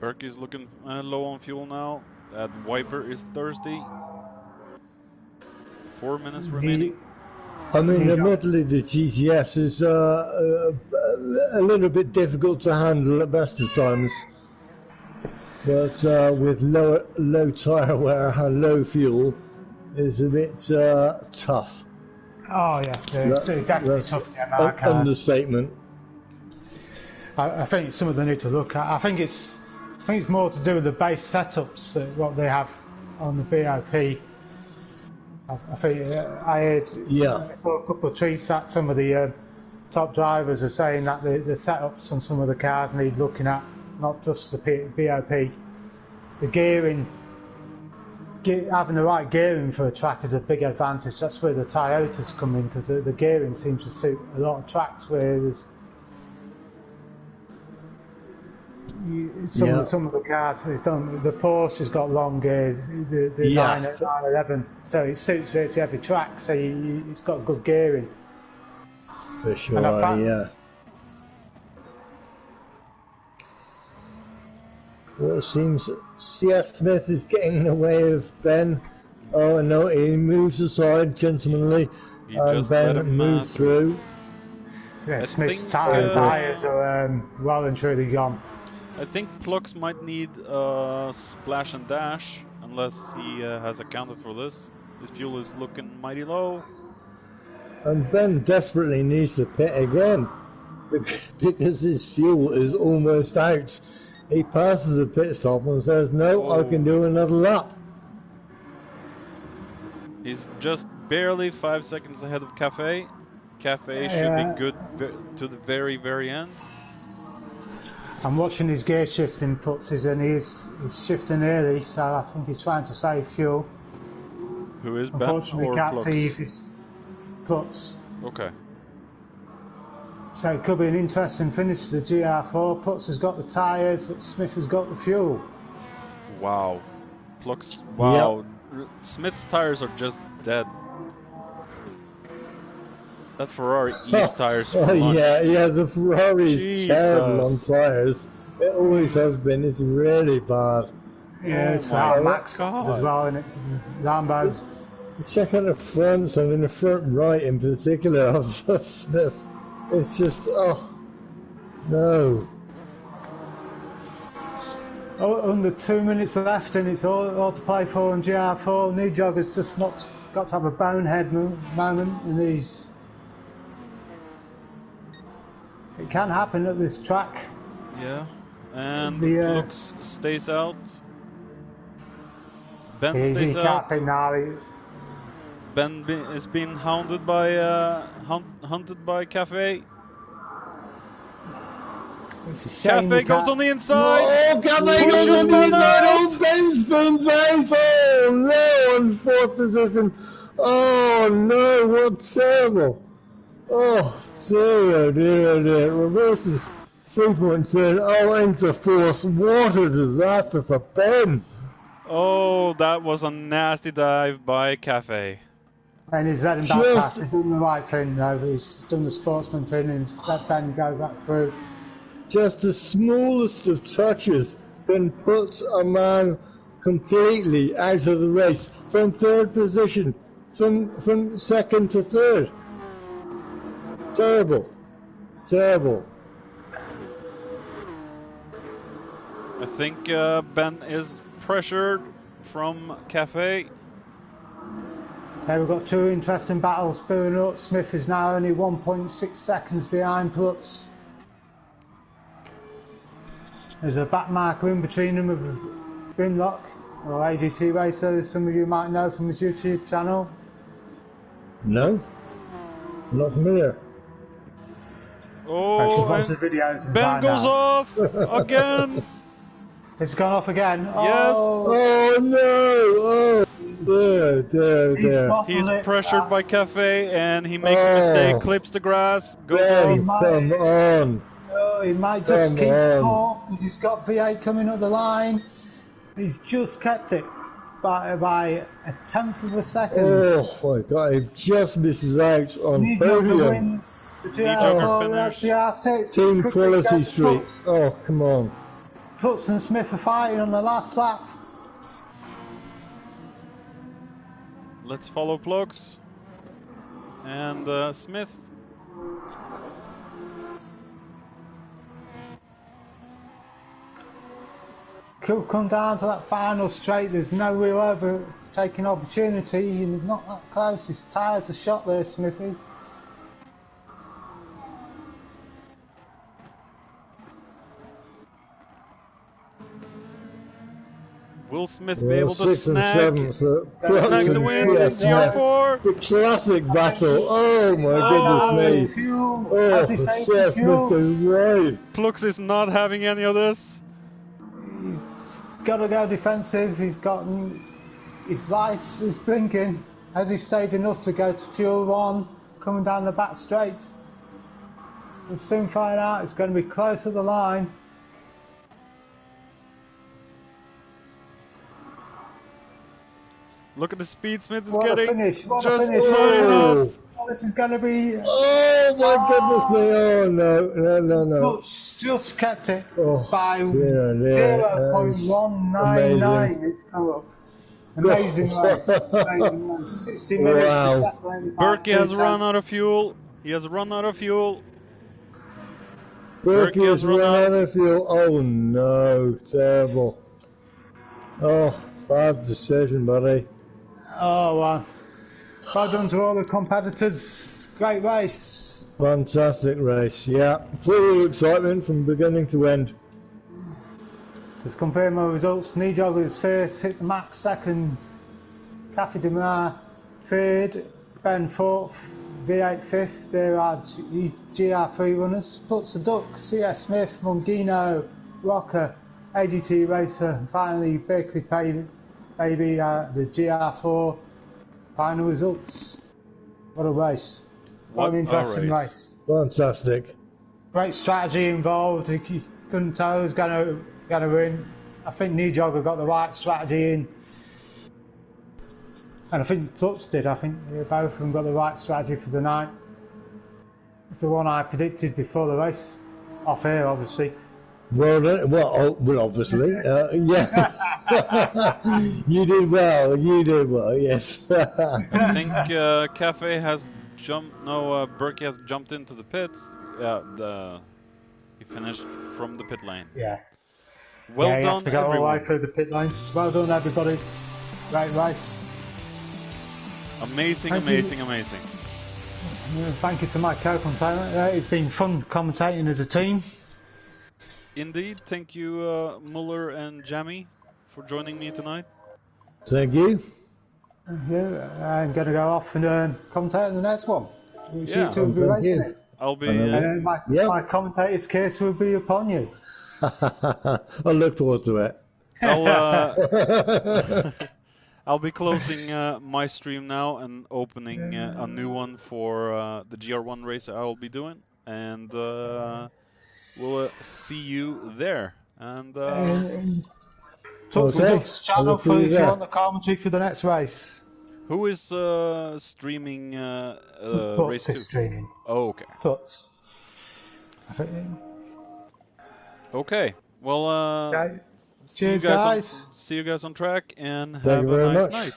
Berkey's looking low on fuel now. That wiper is thirsty. 4 minutes remaining. I mean, admittedly, the GTS is a little bit difficult to handle at best of times. But with low tyre wear and low fuel, it's a bit tough. Oh yeah, it's definitely tough to get that car. Understatement. I think it's something they need to look at. I think it's more to do with the base setups, what they have on the BOP. I think I saw a couple of tweets that some of the top drivers are saying that the setups on some of the cars need looking at, not just the BOP. The gearing, having the right gearing for a track is a big advantage. That's where the Toyotas come in, because the gearing seems to suit a lot of tracks where there's some of the cars, the Porsche has got long gears, the 911, so it suits virtually every track, so it's got good gearing. For sure, yeah. Well, it seems Smith is getting in the way of Ben. Oh no, he moves aside gentlemanly, and Ben moves through. Yeah, Smith's tyres are well and truly gone. I think Plux might need a splash and dash, unless he has accounted for this. His fuel is looking mighty low. And Ben desperately needs to pit again, because his fuel is almost out. He passes a pit stop and says, no, I can do another lap. He's just barely 5 seconds ahead of Cafe. Cafe should be good to the very, very end. I'm watching his gear shifting puts, and he's shifting early, so I think he's trying to save fuel. Who is Ben? Unfortunately, we can't see if he's puts. Okay. So it could be an interesting finish to the GR4. Putz has got the tyres, but Smith has got the fuel. Wow. Plux. Wow. Yep. Smith's tyres are just dead. That Ferrari East tires. Yeah, the Ferrari is terrible on tyres. It always has been. It's really bad. Yeah, it's Max as well, isn't it? Lambo. Check out the fronts, I mean the front right in particular of Smith. It's just, oh, no. Oh, under 2 minutes left, and it's all to play for on GR4. New Jogger's just not got to have a bonehead moment, and it can happen at this track. Yeah, and Plux stays out. Ben stays out. Ben is being hounded by hunted by Cafe. Cafe goes on the inside. Oh, Cafe goes on the inside. Oh, Ben spins out. Oh no, in fourth position. Oh no, what terrible. Oh dear. Reverses 3.2. Oh, into fourth. What a disaster for Ben. Oh, that was a nasty dive by Cafe. And he's letting back pass. He's done the right thing, though. He's done the sportsman thing and he's let Ben go back through. Just the smallest of touches can put a man completely out of the race from third position, from second to third. Terrible. I think Ben is pressured from Cafe. Okay, we've got two interesting battles spewing up. Smith is now only 1.6 seconds behind Plutz. There's a back marker in between them of Grimlock, or AGC Racer, as some of you might know from his YouTube channel. No, not familiar. Oh, videos Ben goes off again. It's gone off again. Yes. Oh no. Oh, dear. He's pressured by Cafe and he makes a mistake, clips the grass, goes off. Come on. Oh, he might just keep off because he's got V8 coming up the line. He's just kept it by a tenth of a second. Oh my God, he just misses out on podium. Wins the GR4, GR6. Team quality streak. Oh, come on. Plutz and Smith are fighting on the last lap. Let's follow Plux and Smith. could come down to that final straight. There's no real overtaking opportunity, and he's not that close. His tyres are shot there, Smithy. Will Smith be able to 6th and snag 7th. the win in GR4? The classic battle. Oh my goodness me. Fuel. Oh, As he says, Seth fuel. Smith is right. Plux is not having any of this. He's got to go defensive. He's gotten his lights is blinking. Has he saved enough to go to fuel 1 coming down the back straight? We'll soon find out. It's going to be close to the line. Look at the speed Smith is What getting. a finish! What a Just finish! Oh. Oh, this is going to be. Oh my goodness me. Oh no. Just kept it Oh, by dear. 0.199. It's come up. Amazing race. Amazing race. 60 minutes to separate. Berkey has run out of fuel. He has run out of fuel. Berkey has run out of fuel. Oh no. Terrible. Oh, bad decision, buddy. Oh, well done to all the competitors. Great race. Fantastic race, yeah. Full of excitement from beginning to end. Let's confirm our results. Nijog is first, hit the max second, Cafe de Mar third, Ben fourth, V8 fifth. There are GR3 runners. Putz the Duck, CS Smith, Mungino, Rocker, AGT Racer, and finally Berkeley Baby, the GR4. Final results. What a race. What an interesting race. Fantastic. Great strategy involved. You couldn't tell who's going to win. I think Nijog got the right strategy in. And I think Plutz did. I think both of them got the right strategy for the night. It's the one I predicted before the race. Off air, obviously. Well, obviously. Yeah. You did well, yes. I think Cafe has jumped. No, Berkey has jumped into the pits. Yeah, he finished from the pit lane. Yeah. Well he done, had to go everyone. all the way through the pit lane. Well done, everybody. Great race. Amazing. Thank you to my co-commentator. It's been fun commentating as a team. Indeed. Thank you, Muller and Jammy, for joining me tonight. Thank you. Yeah, I'm going to go off and commentate on the next one. You two will be racing it. I'll be. And my commentator's case will be upon you. I look forward to it. I'll be closing my stream now and opening a new one for the GR1 race I'll be doing, and we'll see you there. And Duck's channel for if you want the commentary for the next race. Who is streaming race 2? Is streaming. Oh, okay. Plutz. Okay. Well, okay. Cheers, guys. See you guys on track, and Thank have you a very nice much. night.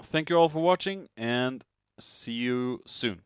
Thank you all for watching, and see you soon.